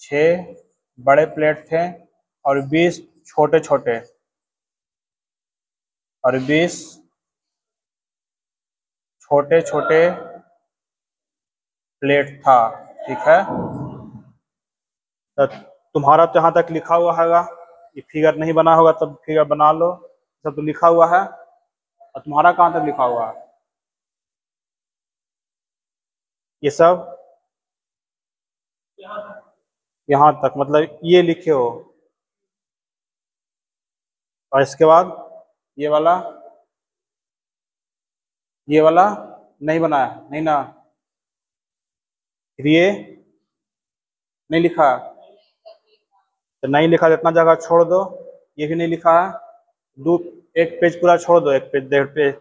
6 बड़े प्लेट थे और 20 छोटे छोटे, और 20 छोटे छोटे प्लेट था, ठीक है। तो तुम्हारा तो यहाँ तक लिखा हुआ हैगा, ये फिगर नहीं बना होगा तब फिगर बना लो, सब तो लिखा हुआ है। और तुम्हारा कहाँ तक लिखा हुआ है, ये सब यहाँ तक, मतलब ये लिखे हो। और इसके बाद ये वाला, ये वाला नहीं बनाया, नहीं ना, फिर ये नहीं लिखा, तो नहीं लिखा तो इतना जगह छोड़ दो, ये भी नहीं लिखा है, दो, एक पेज पूरा छोड़ दो, एक पेज, 1.5 पेज,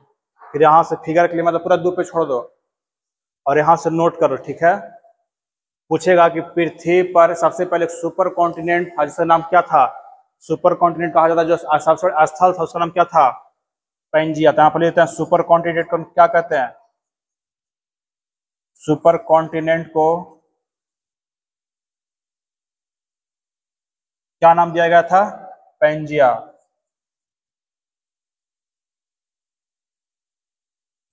फिर यहाँ से फिगर के लिए मतलब पूरा 2 पेज छोड़ दो, और यहाँ से नोट करो, ठीक है। पूछेगा कि पृथ्वी पर सबसे पहले सुपर कॉन्टिनेंट था जिसका नाम क्या था, सुपर कॉन्टिनेंट कहा जाता है जो सबसे स्थल था उसका नाम क्या था, पैंजिया। तो यहाँ पर लेते हैं सुपर कॉन्टिनेंट को क्या कहते हैं, सुपर कॉन्टिनेंट को क्या नाम दिया गया था? पैंजिया।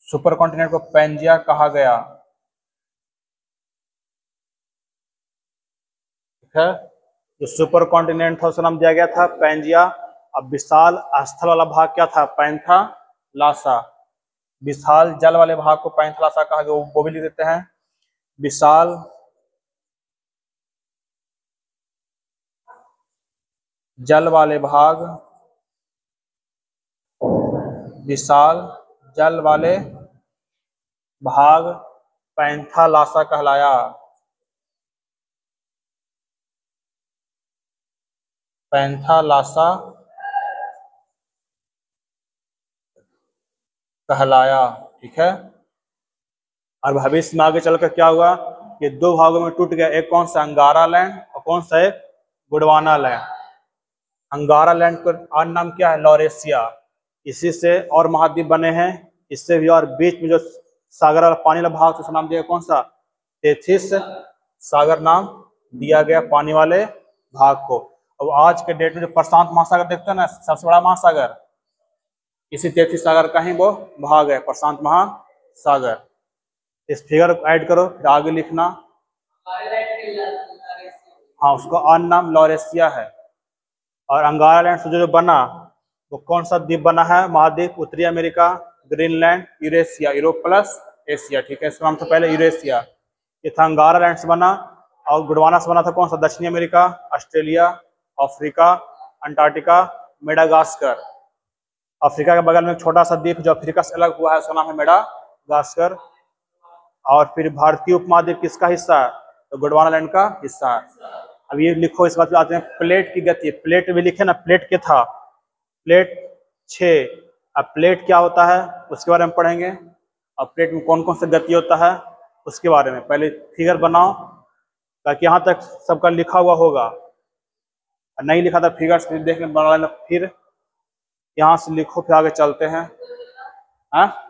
सुपर कॉन्टिनेंट को पैंजिया कहा गया। ठीक है, जो सुपर कॉन्टिनेंट था उसका नाम दिया गया था पैंजिया। अब विशाल स्थल वाला भाग क्या था? पैंथालासा। विशाल जल वाले भाग को पैंथालासा कहा गया, वो भी लिख देते हैं। विशाल जल वाले भाग, विशाल जल वाले भाग पैंथालासा कहलाया। पैंथालासा कहलाया। ठीक है, और भविष्य में आगे चलकर क्या हुआ? ये दो भागों में टूट गया। एक कौन सा? अंगारा लैंड, और कौन सा? एक गोंडवाना लैंड। अंगारा लैंड का और नाम क्या है? लॉरेशिया। इसी से और महाद्वीप बने हैं, इससे भी। और बीच में जो सागर वाला पानी वाला भाग, उसका नाम दिया कौन सा? तेथिस सागर नाम दिया गया पानी वाले भाग को। अब आज के डेट में जो प्रशांत महासागर देखते हैं ना, सबसे बड़ा महासागर, इसी तेथिस सागर का ही वो भाग है, प्रशांत महासागर। इस फिगर को ऐड करो, फिर आगे लिखना। हाँ, उसका अन्य नाम लॉरेशिया है। और अंगारा लैंड से जो बना, वो कौन सा द्वीप बना है? महाद्वीप। उत्तरी America, Greenland, Eurasia. Europe plus Asia. ठीक है, इसका नाम था पहले यूरेशिया। ये था अंगारा लैंड से बना। और गोंडवाना से बना था कौन सा? दक्षिणी America, Australia, Africa, Antarctica, Madagascar. Africa के बगल में एक छोटा सा द्वीप जो अफ्रीका से अलग हुआ है, उसका नाम है मेडागास्कर। और फिर भारतीय उपमहाद्वीप किसका हिस्सा है? तो गोंडवाना लैंड का हिस्सा है। अब ये लिखो, इस बात पे आते हैं। प्लेट की गति। प्लेट भी लिखे ना, प्लेट के था प्लेट 6। अब प्लेट क्या होता है उसके बारे में पढ़ेंगे। अब प्लेट में कौन कौन सा गति होता है उसके बारे में पहले फिगर बनाओ, ताकि यहाँ तक सबका लिखा हुआ होगा। नहीं लिखा था फिगर्स फिर देख बना लेना, फिर यहाँ से लिखो, फिर आगे चलते हैं। हाँ,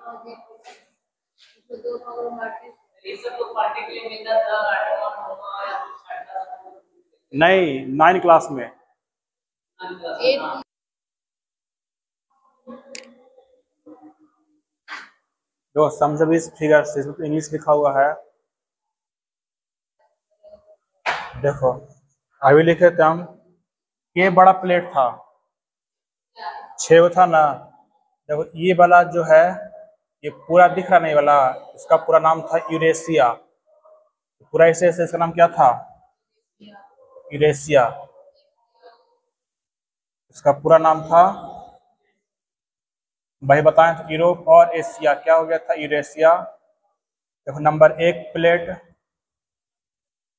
नहीं, 9 क्लास में। जो समझो भी इस फिगर से, इसमें इंग्लिश लिखा हुआ है। देखो, अभी लिखे थे हम, ये बड़ा प्लेट था, 6 था ना। देखो ये वाला जो है, ये पूरा दिख रहा नहीं वाला, इसका पूरा नाम था यूरेशिया। पूरा ऐसे ऐसे इसका नाम क्या था? यूरेशिया। इसका पूरा नाम था, भाई बताएं तो, यूरोप और एशिया। क्या हो गया था? यूरेशिया। देखो नंबर 1 प्लेट,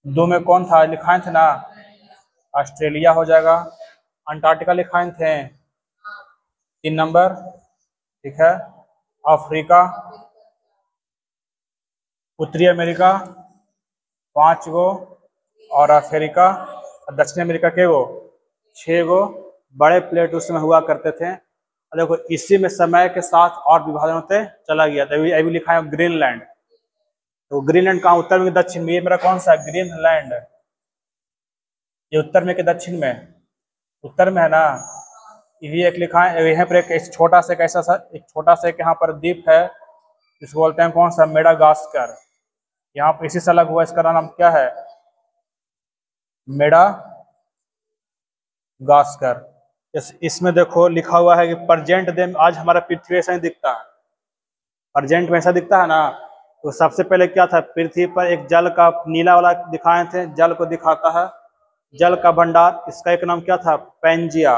2 में कौन था? लिखाए थे ना, ऑस्ट्रेलिया हो जाएगा। अंटार्कटिका लिखाए थे 3 नंबर। ठीक है, अफ्रीका, उत्तरी अमेरिका 5 गो, और अफ्रीका और दक्षिण अमेरिका के गो 6 गो बड़े प्लेट उसमें हुआ करते थे। और देखो इसी में समय के साथ और विभाजन होते चला गया था। अभी लिखा है ग्रीनलैंड। तो ग्रीनलैंड कहाँ? उत्तर में, दक्षिण में? ये मेरा कौन सा है? ग्रीनलैंड। ये उत्तर में कि दक्षिण में? उत्तर में है ना। ये एक लिखा है यहाँ पर, एक छोटा सा कैसा सा, एक छोटा सा एक यहाँ पर द्वीप है, जिसको बोलते हैं कौन सा? मेडागास्कर। यहाँ पर इसी से अलग हुआ, इसका नाम क्या है? मेडागास्कर। इसमें देखो लिखा हुआ है कि प्रेजेंट डे में आज हमारा पृथ्वी ऐसा ही दिखता है। प्रेजेंट में ऐसा दिखता है ना। तो सबसे पहले क्या था? पृथ्वी पर एक जल का नीला वाला दिखाए थे, जल को दिखाता है, जल का भंडार। इसका एक नाम क्या था? पैंजिया।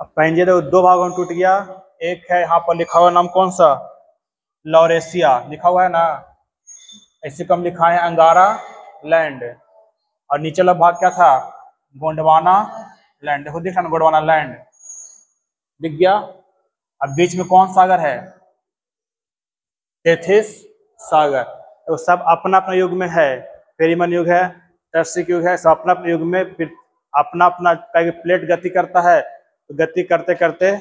अब पैंजिया देखो 2 भागों में टूट गया। एक है यहाँ पर लिखा हुआ नाम कौन सा? लॉरेशिया लिखा हुआ है ना। ऐसे कम लिखा है अंगारा लैंड। और नीचे वाला भाग क्या था? गोंडवाना लैंड। देखो दिख रहा ना, गोंडवाना लैंड दिख गया। अब बीच में कौन सागर है? तेथिस सागर। तो सब अपना अपना युग में है। पेरिमन युग है, टर्सिक युग है, सब अपना अपना युग में। फिर अपना अपना प्लेट गति करता है, तो गति करते करते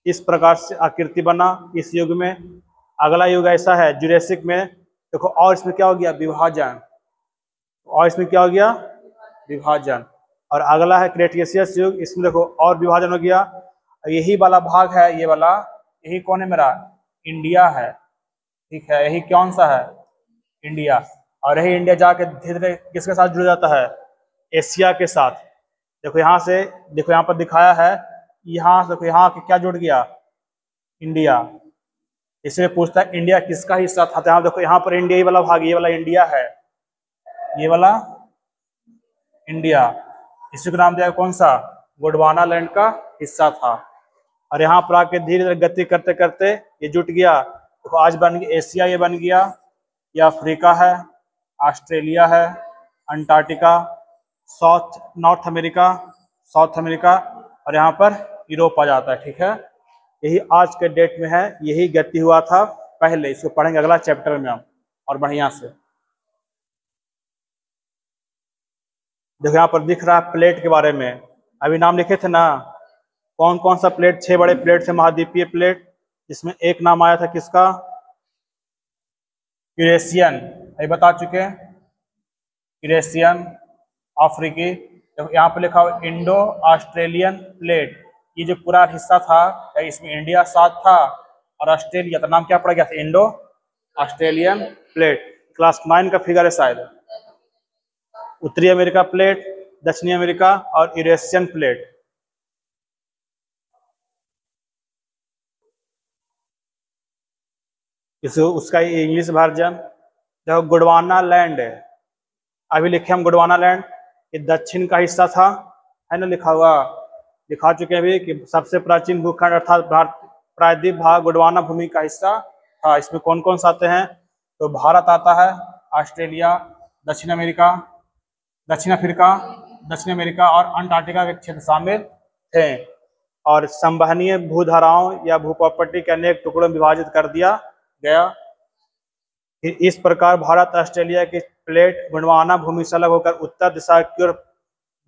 इस प्रकार से आकृति बना इस युग में। अगला युग ऐसा है जुरेसिक में। देखो और इसमें क्या हो गया? विभाजन। और इसमें क्या हो गया? विभाजन। और अगला है क्रेटेशियस युग, इसमें देखो और विभाजन हो गया। यही वाला भाग है, ये वाला, यही कौन है मेरा, इंडिया है, ठीक है, यही कौन सा है, इंडिया। और यही इंडिया जाके धीरे धीरे किसके साथ जुड़ जाता है, एशिया के साथ। देखो यहाँ से, देखो यहाँ पर दिखाया है, यहाँ से देखो यहाँ क्या जुड़ गया, इंडिया। इसलिए पूछता है इंडिया किसका हिस्सा था, तो यहाँ देखो यहाँ पर इंडिया, ये वाला भाग, ये वाला इंडिया है, ये वाला इंडिया। इसी को नाम दिया कौन सा, गोंडवाना लैंड का हिस्सा था। और यहाँ पर आके धीरे धीरे गति करते करते ये जुट गया। देखो आज बन गया एशिया, ये बन गया, ये अफ्रीका है, ऑस्ट्रेलिया है, Antarctica, north America, south America, और यहाँ पर यूरोप आ जाता है, ठीक है। यही आज के डेट में है, यही गति हुआ था पहले। इसको पढ़ेंगे अगला चैप्टर में हम, और बढ़िया से। देखो यहाँ पर दिख रहा है प्लेट के बारे में, अभी नाम लिखे थे ना, कौन कौन सा प्लेट, 6 बड़े प्लेट थे महाद्वीपीय प्लेट, जिसमें एक नाम आया था किसका, यूरेशियन, ये बता चुके हैं, यूरेशियन, अफ्रीकी। देखो यहाँ पे लिखा हुआ इंडो ऑस्ट्रेलियन प्लेट, ये जो पूरा हिस्सा था, इसमें इंडिया साथ था और ऑस्ट्रेलिया, तो नाम क्या पड़ गया था, इंडो ऑस्ट्रेलियन प्लेट। क्लास 9 का फिगर है शायद। उत्तरी अमेरिका प्लेट, दक्षिणी अमेरिका और यूरेशियन प्लेट। उसका इंग्लिश वर्जन देखो, गोंडवाना लैंड है, अभी लिखे हम गोंडवाना लैंड, ये दक्षिण का हिस्सा था, है ना, लिखा हुआ, दिखा चुके हैं अभी कि सबसे प्राचीन भूखंड अर्थात प्रायद्वीप भाग गोंडवाना भूमि का हिस्सा था। इसमें कौन कौन सा आते हैं, तो भारत आता है, ऑस्ट्रेलिया, दक्षिण अमेरिका, दक्षिण अफ्रीका, दक्षिण अमेरिका और अंटार्कटिका के क्षेत्र शामिल थे। और संवहनीय भूधाराओं या भूप्रॉपर्टी के अनेक टुकड़ों में विभाजित कर दिया गया। इस प्रकार भारत ऑस्ट्रेलिया की प्लेट गोंडवाना भूमि से अलग होकर उत्तर दिशा की ओर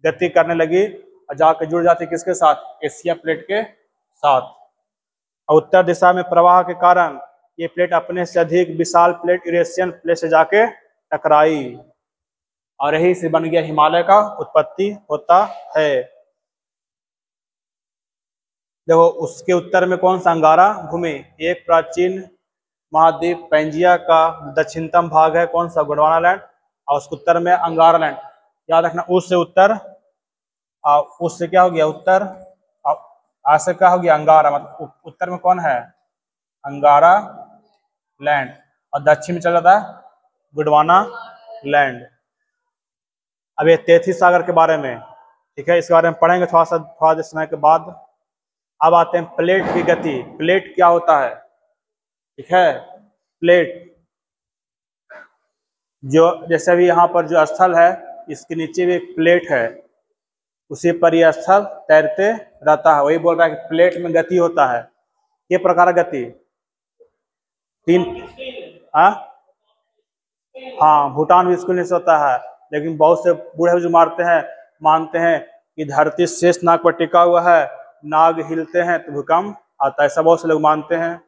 गति करने लगी और जाकर जुड़ जाती किसके साथ, एशिया प्लेट के साथ। और उत्तर दिशा में प्रवाह के कारण ये प्लेट अपने से अधिक विशाल प्लेट यूरेशियन प्लेट से जाके टकराई और यही से बन गया हिमालय का उत्पत्ति होता है। देखो उसके उत्तर में कौन सा, अंगारा भूमि, एक प्राचीन महाद्वीप पैंजिया का दक्षिणतम भाग है, कौन सा, गोंडवाना लैंड, और उसके उत्तर में अंगारा लैंड। याद रखना, उससे उत्तर, उससे क्या हो गया उत्तर, आज से क्या हो गया अंगारा, मतलब उत्तर में कौन है, अंगारा लैंड, और दक्षिण में चल जाता है गोंडवाना लैंड। अब ये तैतीस सागर के बारे में, ठीक है, इसके बारे में पढ़ेंगे थोड़ा देर समय के बाद। अब आते हैं प्लेट की गति, प्लेट क्या होता है, ठीक है, प्लेट जो जैसे भी यहाँ पर जो स्थल है, इसके नीचे भी एक प्लेट है, उसी पर यह स्थल तैरते रहता है। वही बोल रहा है कि प्लेट में गति होता है, ये प्रकार गति तीन, हाँ भूटान भी इसको नहीं से होता है, लेकिन बहुत से बूढ़े जो मानते हैं कि धरती शेष नाग पर टिका हुआ है, नाग हिलते हैं तो भूकंप आता है, ऐसा बहुत से लोग मानते हैं।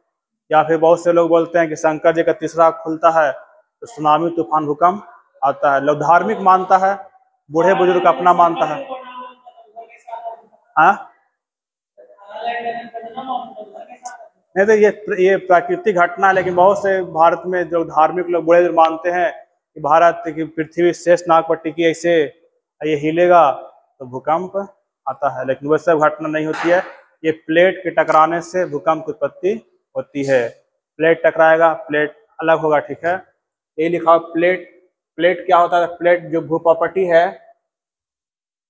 या फिर बहुत से लोग बोलते हैं कि शंकर जी का तीसरा खुलता है तो सुनामी तूफान भूकंप आता है। लोग धार्मिक मानता है, बूढ़े बुजुर्ग अपना मानता है। हाँ नहीं तो ये प्राकृतिक घटना है, लेकिन बहुत से भारत में जो धार्मिक लोग बूढ़े मानते हैं कि भारत की पृथ्वी शेष नाग पर टिकी, ऐसे ये हिलेगा तो भूकंप आता है, लेकिन वैसे घटना नहीं होती है। ये प्लेट के टकराने से भूकंप की उत्पत्ति होती है। प्लेट टकराएगा, प्लेट अलग होगा, ठीक है, ये लिखा प्लेट। प्लेट क्या होता है, प्लेट जो भू प्रॉपर्टी है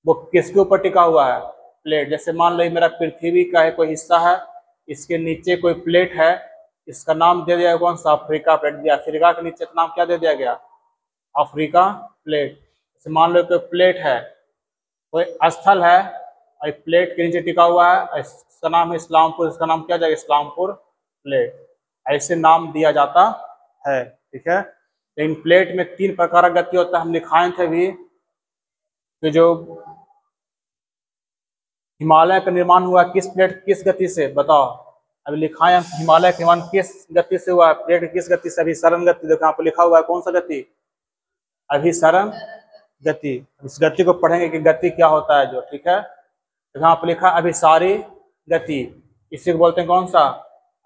वो किसके ऊपर टिका हुआ है, प्लेट। जैसे मान लो मेरा पृथ्वी का है कोई हिस्सा है, इसके नीचे कोई प्लेट है, इसका नाम दे दिया कौन सा, अफ्रीका प्लेट दिया। अफ्रीका के नीचे का नाम क्या दे दिया गया, अफ्रीका प्लेट। जैसे मान लो कोई प्लेट है, कोई स्थल है और प्लेट के नीचे टिका हुआ है, इसका नाम है इस्लामपुर, इसका नाम क्या जाएगा, इस्लामपुर प्लेट, ऐसे नाम दिया जाता है, ठीक है। लेकिन प्लेट में 3 प्रकार का गति होता है, हम दिखाए थे भी। तो जो हिमालय का निर्माण हुआ किस प्लेट किस गति से, बताओ, अभी लिखा है हिमालय का निर्माण किस गति से हुआ, प्लेट किस गति से, अभिसरण गति। देखो यहाँ पर लिखा हुआ है कौन सा गति, अभिसरण गति। इस गति को पढ़ेंगे कि गति क्या होता है जो, ठीक है। तो यहाँ पर लिखा अभिसारी गति, इसी को बोलते हैं कौन सा,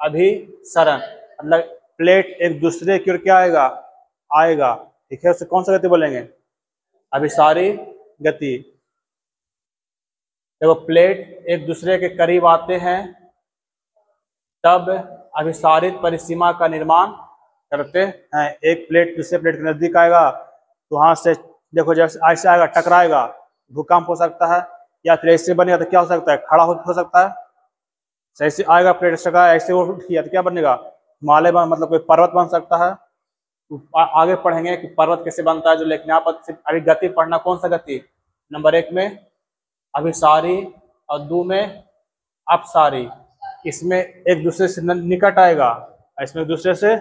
अभिसरण। मतलब प्लेट एक दूसरे की ओर क्या आएगा, आएगा, ठीक है। उसे कौन सा गति बोलेंगे, अभिसारी गति। देखो प्लेट एक दूसरे के करीब आते हैं तब अभिसारित परिसीमा का निर्माण करते हैं। एक प्लेट दूसरे प्लेट के नजदीक आएगा तो वहां से देखो जैसे ऐसे आएगा, टकराएगा, भूकंप हो सकता है, या फिर ऐसे बनेगा तो क्या हो सकता है, खड़ा हो सकता है। ऐसे आएगा प्लेट टकराएगा, ऐसे उठ गया तो क्या बनेगा, हिमालय बन, मतलब कोई पर्वत बन सकता है। तो आगे पढ़ेंगे कि पर्वत कैसे बनता है जो, लेकिन यहाँ पर अभी गति पढ़ना, कौन सा गति, नंबर 1 में अभिसारी और 2 में अपसारी। इसमें एक दूसरे से निकट आएगा, इसमें एक दूसरे से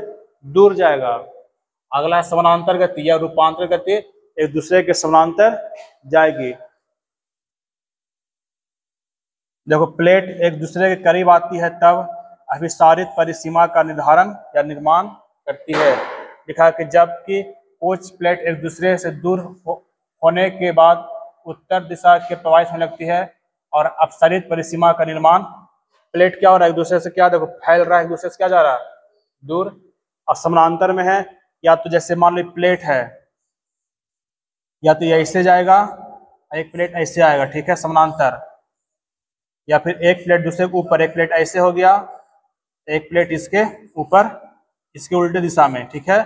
दूर जाएगा। अगला समानांतर गति या रूपांतर गति, एक दूसरे के समानांतर जाएगी। देखो प्लेट एक दूसरे के करीब आती है तब अभिसारित परिसीमा का निर्धारण या निर्माण करती है। लिखा कि जबकि कुछ प्लेट एक दूसरे से दूर होने के बाद उत्तर दिशा के प्रवाहित होने लगती है और अपसारित परिसीमा का निर्माण, प्लेट क्या हो रहा है, एक दूसरे से क्या, देखो फैल रहा है, एक दूसरे से क्या जा रहा है, दूर। और समानांतर में है, या तो जैसे मान लो प्लेट है, या तो ये ऐसे जाएगा, एक प्लेट ऐसे आएगा, ठीक है, समानांतर। या फिर एक प्लेट दूसरे के ऊपर, एक प्लेट ऐसे हो गया, एक प्लेट इसके ऊपर, इसके उल्टे दिशा में, ठीक है,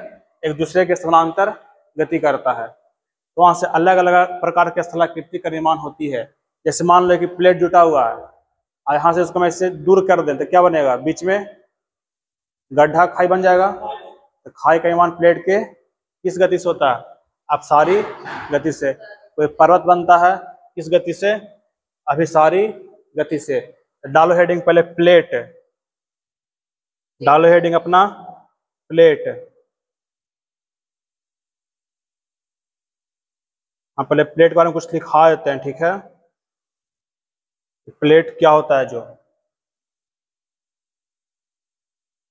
एक दूसरे के समानांतर गति करता है। तो वहां से अलग अलग प्रकार के स्थलाकृति का निर्माण होती है। जैसे मान लो कि प्लेट जुटा हुआ है और यहाँ से उसको मैं इससे दूर कर दें तो क्या बनेगा, बीच में गड्ढा, खाई बन जाएगा। तो खाई का निर्माण प्लेट के किस गति से होता है, अपसारी गति से। कोई पर्वत बनता है किस गति से, अभिसारी गति से। डालो हेडिंग पहले प्लेट, डालो हेडिंग अपना प्लेट। हाँ पहले प्लेट के बारे में कुछ लिखा देते हैं, ठीक है। प्लेट क्या होता है जो,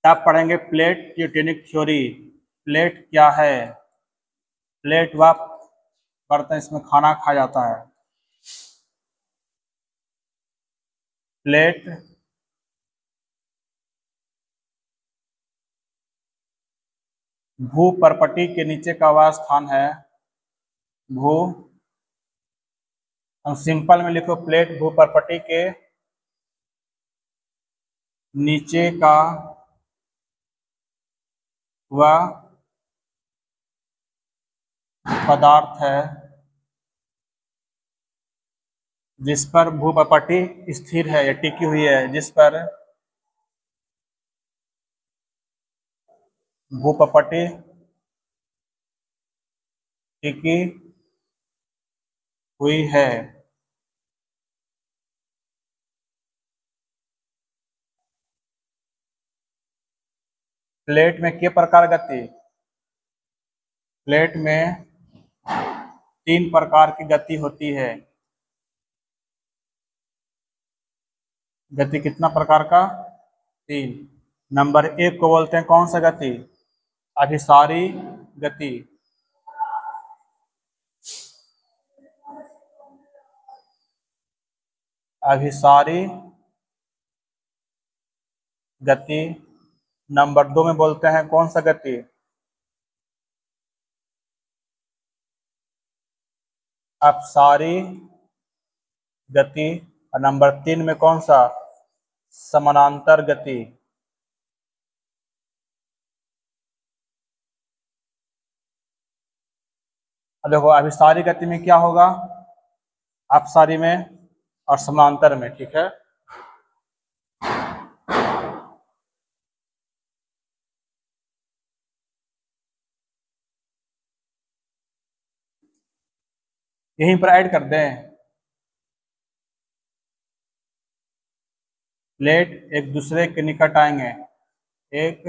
आप पढ़ेंगे प्लेट टेक्टोनिक थ्योरी। प्लेट क्या है, प्लेट वह बर्तन इसमें खाना खाया जाता है। प्लेट भूपर्पटी के नीचे का वह स्थान है, भू, हम सिंपल में लिखो प्लेट भूपर्पटी के नीचे का वह पदार्थ है जिस पर भूपर्पटी स्थिर है या टिकी हुई है, जिस पर भूपर्पटी टिकी हुई है। प्लेट में कितने प्रकार गति, प्लेट में 3 प्रकार की गति होती है। गति कितना प्रकार का, 3। नंबर 1 को बोलते हैं कौन सा गति, अभिसारी गति। अभिसारी गति। नंबर 2 में बोलते हैं कौन सा गति, अपसारी गति। और नंबर 3 में कौन सा, समानांतर गति। अब देखो अभिसारी गति में क्या होगा, अपसारी में और समानांतर में, ठीक है। यहीं पर ऐड कर दें, प्लेट एक दूसरे के निकट आएंगे, एक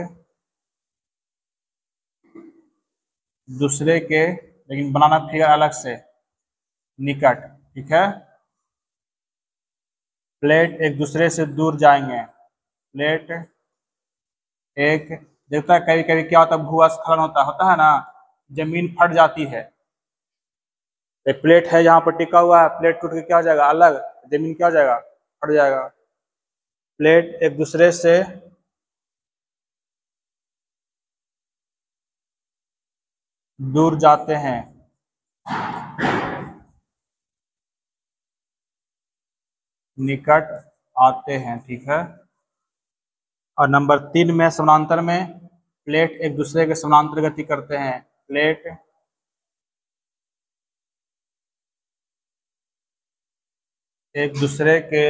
दूसरे के, लेकिन बनाना फिगर अलग से, निकट, ठीक है। प्लेट एक दूसरे से दूर जाएंगे, प्लेट एक, देखता है कभी कभी क्या होता है, भूस्खलन होता है ना, जमीन फट जाती है, एक प्लेट है यहाँ पर टिका हुआ है, प्लेट टूट के क्या हो जाएगा, अलग जमीन क्या हो जाएगा, हट जाएगा। प्लेट एक दूसरे से दूर जाते हैं, निकट आते हैं, ठीक है। और नंबर 3 में समानांतर में प्लेट एक दूसरे के समानांतर गति करते हैं, प्लेट एक दूसरे के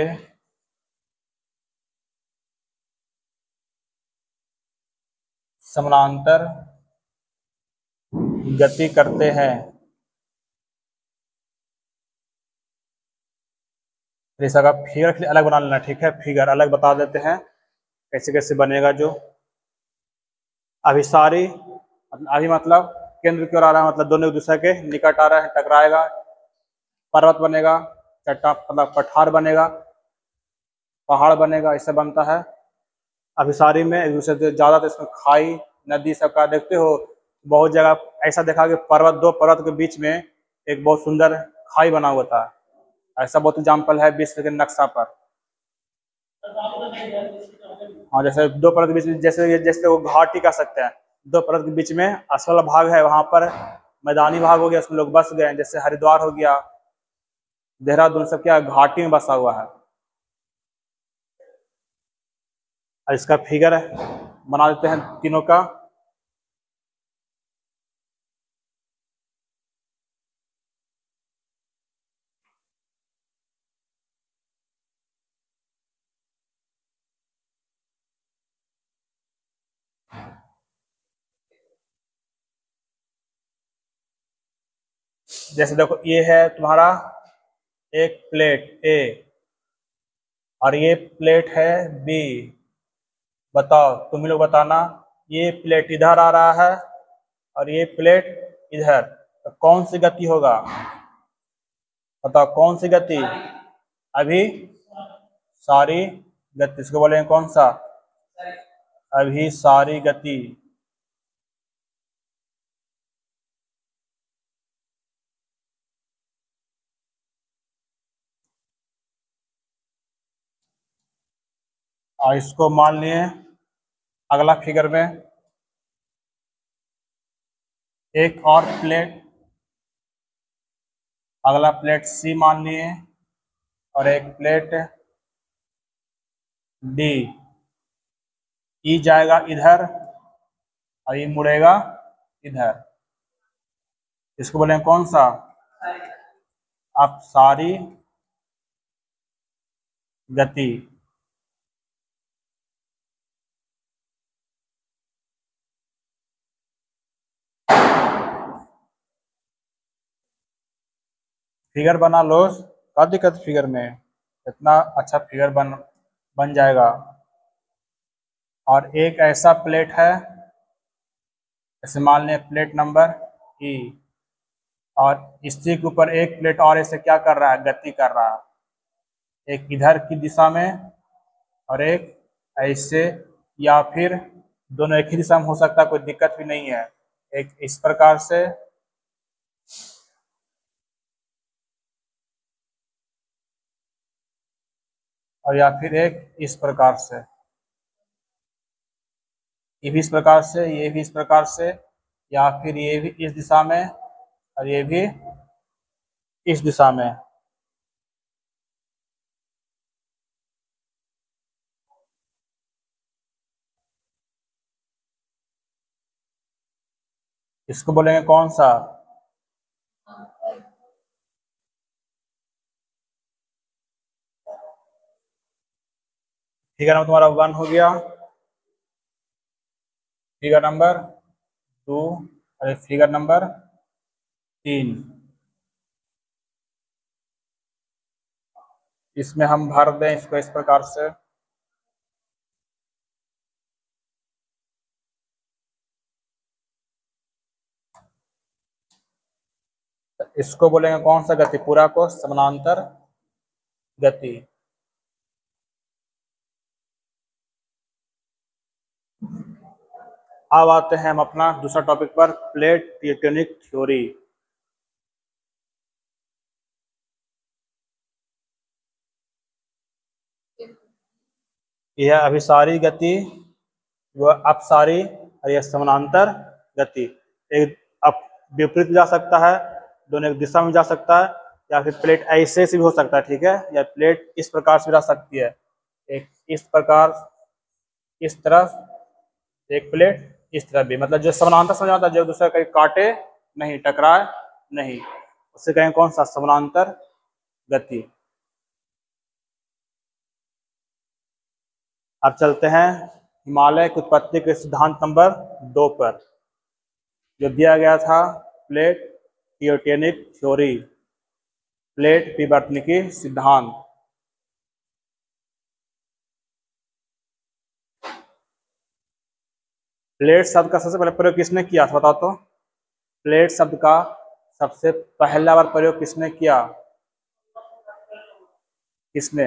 समानांतर गति करते हैं। इसका फिगर अलग बना लेना, ठीक है, फिगर अलग बता देते हैं कैसे कैसे बनेगा। जो अभिसारी, अभी मतलब केंद्र की ओर आ रहा है, मतलब दोनों एक दूसरे के निकट आ रहा है, टकराएगा, पर्वत बनेगा, चट्टान मतलब पठार बनेगा, पहाड़ बनेगा, इससे बनता है। अभिसारी में एक दूसरे से ज्यादा, तो इसमें खाई नदी सब का देखते हो, बहुत जगह ऐसा देखा कि पर्वत, दो पर्वत के बीच में एक बहुत सुंदर खाई बना हुआ था। ऐसा बहुत एग्जाम्पल है विश्व के नक्शा पर। हाँ, जैसे दो पर्वत के बीच में, जैसे जैसे वो घाटी कह सकते हैं, दो पर्वत के बीच में असफल भाग है, वहां पर मैदानी भाग हो गया, उसमें लोग बस गए, जैसे हरिद्वार हो गया, देहरादून, सब क्या घाटी में बसा हुआ है। और इसका फिगर बना देते हैं तीनों का। जैसे देखो, ये है तुम्हारा एक प्लेट ए, और ये प्लेट है बी। बताओ, तुम ही लोग बताना, ये प्लेट इधर आ रहा है और ये प्लेट इधर, तो कौन सी गति होगा? बताओ कौन सी गति? अभी सारी गति, इसको बोलेंगे कौन सा? अभी सारी गति। और इसको मान लिए अगला फिगर में एक और प्लेट, अगला प्लेट सी मान लिए, और एक प्लेट डी। ई जाएगा इधर और ये मुड़ेगा इधर, इसको बोलेंगे कौन सा? अब सारी गति। फिगर बना लो, क्या दिक्कत फिगर में, इतना अच्छा फिगर बन जाएगा। और एक ऐसा प्लेट है, जैसे मान लें प्लेट नंबर ई, और इसी के ऊपर एक प्लेट और ऐसे क्या कर रहा है, गति कर रहा है, एक इधर की दिशा में और एक ऐसे, या फिर दोनों एक ही दिशा में हो सकता है, कोई दिक्कत भी नहीं है। एक इस प्रकार से, और या फिर एक इस प्रकार से, ये भी इस प्रकार से, ये भी इस प्रकार से, या फिर ये भी इस दिशा में और ये भी इस दिशा में। इसको बोलेंगे कौन सा? फिगर नंबर तुम्हारा 1 हो गया, फिगर नंबर 2, और फिगर नंबर 3। इसमें हम भर दें इसको इस प्रकार से, इसको बोलेंगे कौन सा गति? पूरा को समानांतर गति। अब आते हैं हम अपना दूसरा टॉपिक पर, प्लेट टेक्टोनिक थ्योरी। यह अभिसारी गति, वह अपसारी और यह समानांतर गति। एक अप विपरीत जा सकता है, दोनों एक दिशा में जा सकता है, या फिर प्लेट ऐसे से भी हो सकता है, ठीक है, या प्लेट इस प्रकार से भी जा सकती है, एक इस प्रकार इस तरफ, एक प्लेट इस तरफ भी, मतलब जो समानांतर समझ आता है, जो दूसरा कहीं काटे नहीं, टकराए नहीं, उससे कहें कौन सा, समानांतर गति। अब चलते हैं हिमालय की उत्पत्ति के सिद्धांत नंबर 2 पर, जो दिया गया था प्लेट टेक्टोनिक थ्योरी, प्लेट विवर्तनिकी सिद्धांत। प्लेट शब्द का सबसे पहले प्रयोग किसने किया था, बताओ तो। प्लेट शब्द का सबसे पहला बार प्रयोग किसने किया, किसने?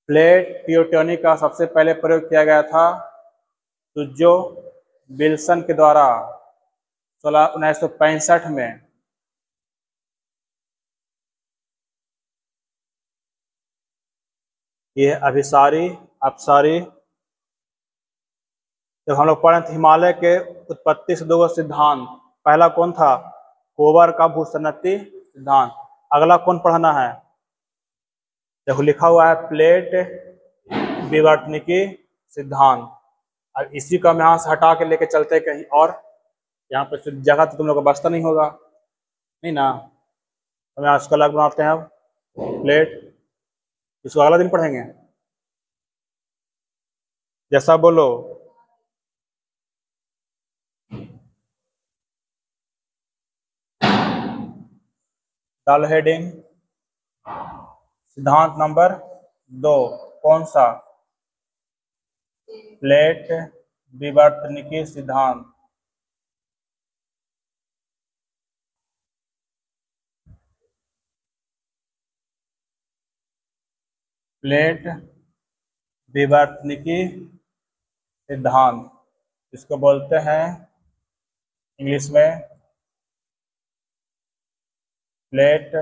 प्लेट टेक्टोनिक का सबसे पहले प्रयोग किया गया था तुजो विल्सन के द्वारा 1965 में। यह अभिसारी अपसारी, जब हम लोग पढ़े थे हिमालय के उत्पत्ति से 2 सिद्धांत, पहला कौन था, कोबर का भूसन्नति सिद्धांत। अगला कौन पढ़ना है, देखो लिखा हुआ है प्लेट विवर्तनिकी सिद्धांत। अब इसी को हम यहाँ से हटा के लेके चलते कहीं और, यहाँ पे जगह तो तुम लोग का बचता नहीं होगा, नहीं ना, हम यहाँ इसको अलग बनाते हैं। अब प्लेट, इसको अगला दिन पढ़ेंगे, जैसा बोलो। डाल हेडिंग सिद्धांत नंबर 2, कौन सा, प्लेट विवर्तनिकी सिद्धांत। प्लेट विवर्तनिकी सिद्धांत, इसको बोलते हैं इंग्लिश में प्लेट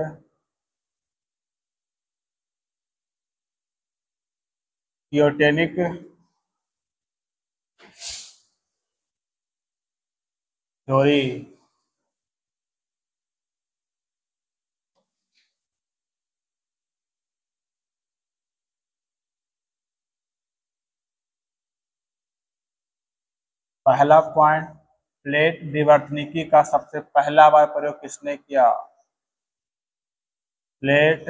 टेक्टोनिक थ्योरी। पहला पॉइंट, प्लेट विवर्तनिकी का सबसे पहला बार प्रयोग किसने किया, प्लेट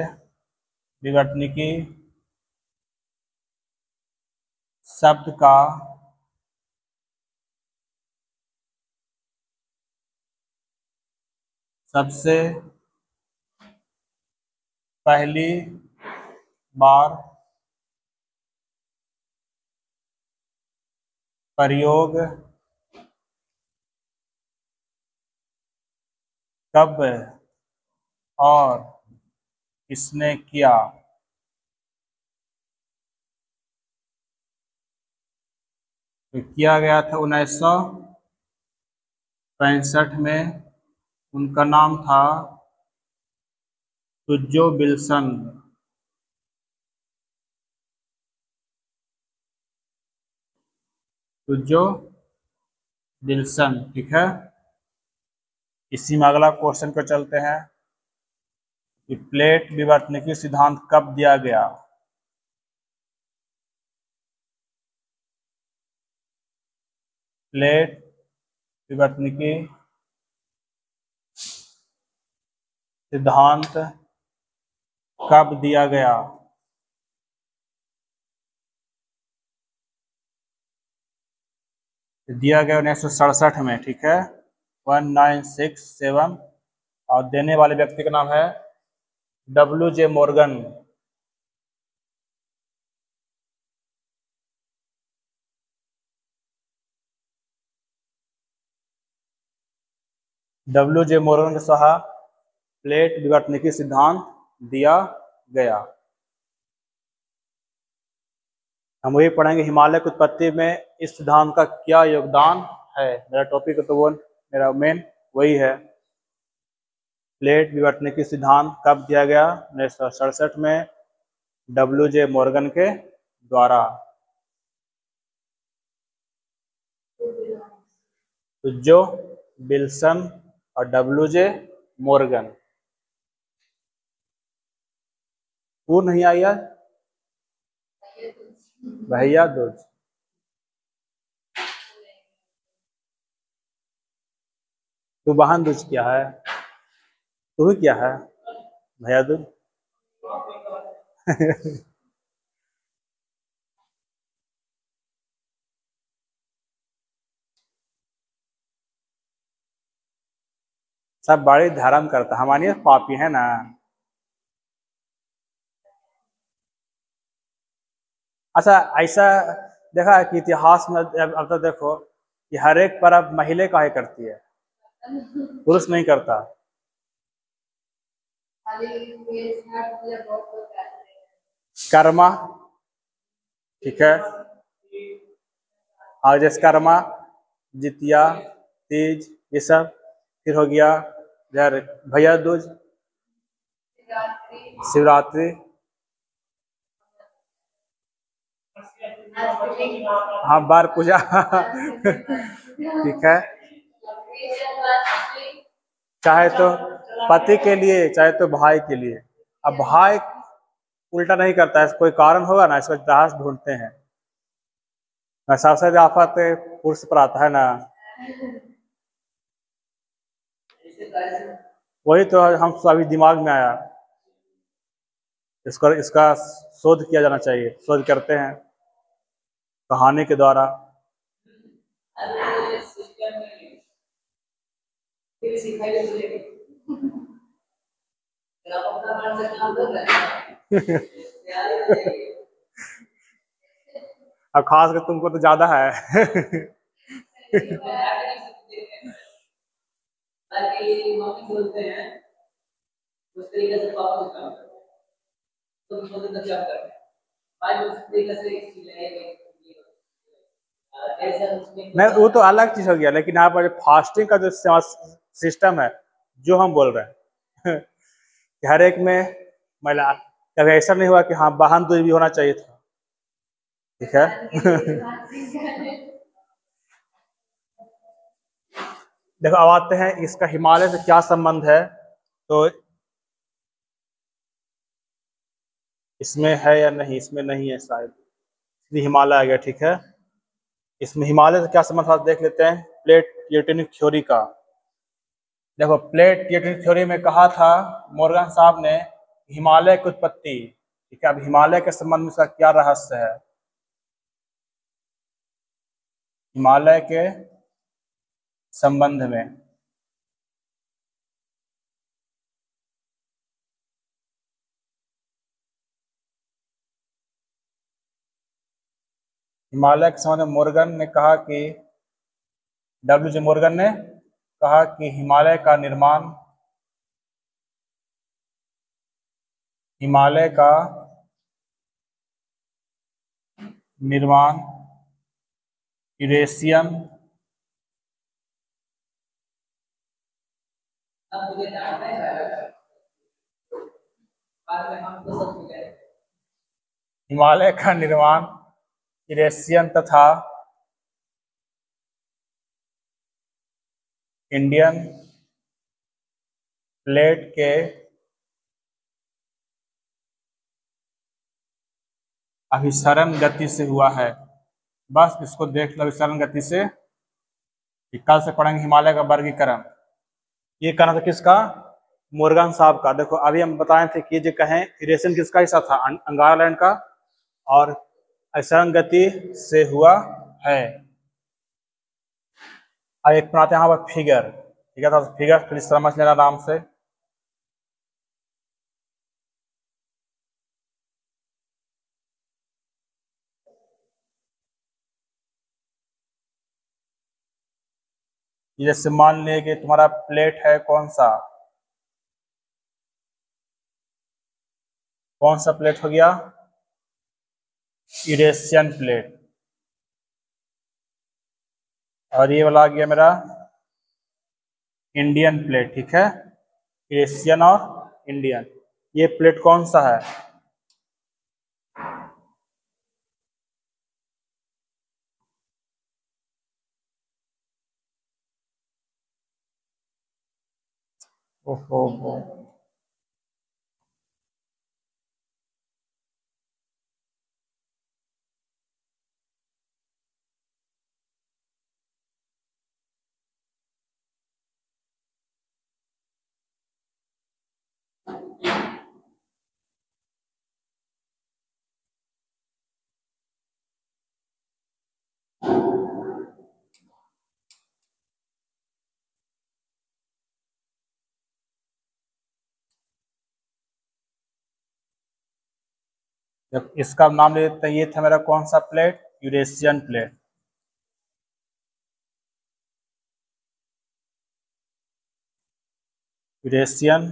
विवर्तनिकी शब्द का सबसे पहली बार प्रयोग कब और किसने किया, तो किया गया था 1965 में। उनका नाम था तुजो विल्सन। तुजो विल्सन, ठीक है। इसी में अगला क्वेश्चन पर चलते हैं कि प्लेट विवर्तनिकी सिद्धांत कब दिया गया। प्लेट विवर्तनिकी सिद्धांत कब दिया गया, दिया गया 1967 में, ठीक है, 1967। और देने वाले व्यक्ति का नाम है WJ मॉर्गन। WJ मॉर्गन के सहा प्लेट विवर्तनिकी सिद्धांत दिया गया। हम वही पढ़ेंगे हिमालय की उत्पत्ति में इस सिद्धांत का क्या योगदान है। मेरा टॉपिक तो वो, मेरा मेन वही है। प्लेट विवर्तनिकी सिद्धांत कब दिया गया? 1967 में W.J. मॉर्गन के द्वारा। तो जो विल्सन और W.J. मॉर्गन। पूर्ण नहीं आई यार, भैया दूज। तू वाहन दूज क्या है? तू क्या है भैया दूज? सब बड़ी धर्म करता, हमारी पापी है ना। अच्छा, ऐसा देखा है कि इतिहास में अब तो देखो कि हर एक पर्व महिला काहे करती है, पुरुष नहीं करता। कर्मा, ठीक है, और जैसे कर्मा, जितिया, तीज, ये सब। फिर हो गया इधर भैया दूज, शिवरात्रि, हाँ बार पूजा। ठीक है, चाहे तो पति के लिए चाहे तो भाई के लिए। अब भाई उल्टा नहीं करता है, कोई कारण होगा ना, इसका इतिहास ढूंढते हैं। सबसे ज्यादा आफत पुरुष पर आता है ना, वही तो हम अभी दिमाग में आया, इसका इसका शोध किया जाना चाहिए। शोध करते हैं कहानी के द्वारा। अब खास कर तुमको तो ज्यादा है। नहीं, वो तो अलग चीज हो गया, लेकिन यहाँ पर फास्टिंग का जो सिस्टम है, जो हम बोल रहे हैं कि हर एक में महिला, कभी ऐसा नहीं हुआ कि हाँ वाहन दूज भी होना चाहिए था। ठीक है। देखो अब आते हैं इसका हिमालय से क्या संबंध है। तो इसमें है या नहीं, इसमें नहीं है शायद, इसलिए हिमालय आ गया। ठीक है, इसमें हिमालय से क्या संबंध था देख लेते हैं। प्लेट टेक्टोनिक थ्योरी का। देखो प्लेट टेक्टोनिक थ्योरी में कहा था मॉर्गन साहब ने हिमालय की उत्पत्ति। ठीक है, अब हिमालय के संबंध में इसका क्या रहस्य है। हिमालय के संबंध में हिमालय के संबंध में मॉर्गन ने कहा कि W.J. मॉर्गन ने कहा कि हिमालय का निर्माण यूरेशियन हिमालय का निर्माण यूरेशियन तथा इंडियन प्लेट के अभिसरण गति से हुआ है। बस इसको देख लो, अभिसरण गति से। कल से पढ़ेंगे हिमालय का वर्गीकरण। ये कहना था किसका? मॉर्गन साहब का। देखो अभी हम बताए थे कि जो कहें यूरेशियन किसका हिस्सा था, अंगारालैंड का, और अभिसरण गति से हुआ है। अब एक बनाते हैं यहाँ पर फिगर। ठीक है, तो फिगर फिर समझ लेना आराम से। जैसे मान लिया कि तुम्हारा प्लेट है कौन सा प्लेट हो गया? Eurasian plate. और ये वाला आ गया मेरा इंडियन प्लेट। ठीक है, यूरेशियन और इंडियन। ये प्लेट कौन सा है? ओहो। जब इसका नाम ले लेते हैं, ये था मेरा कौन सा plate? Eurasian plate. Eurasian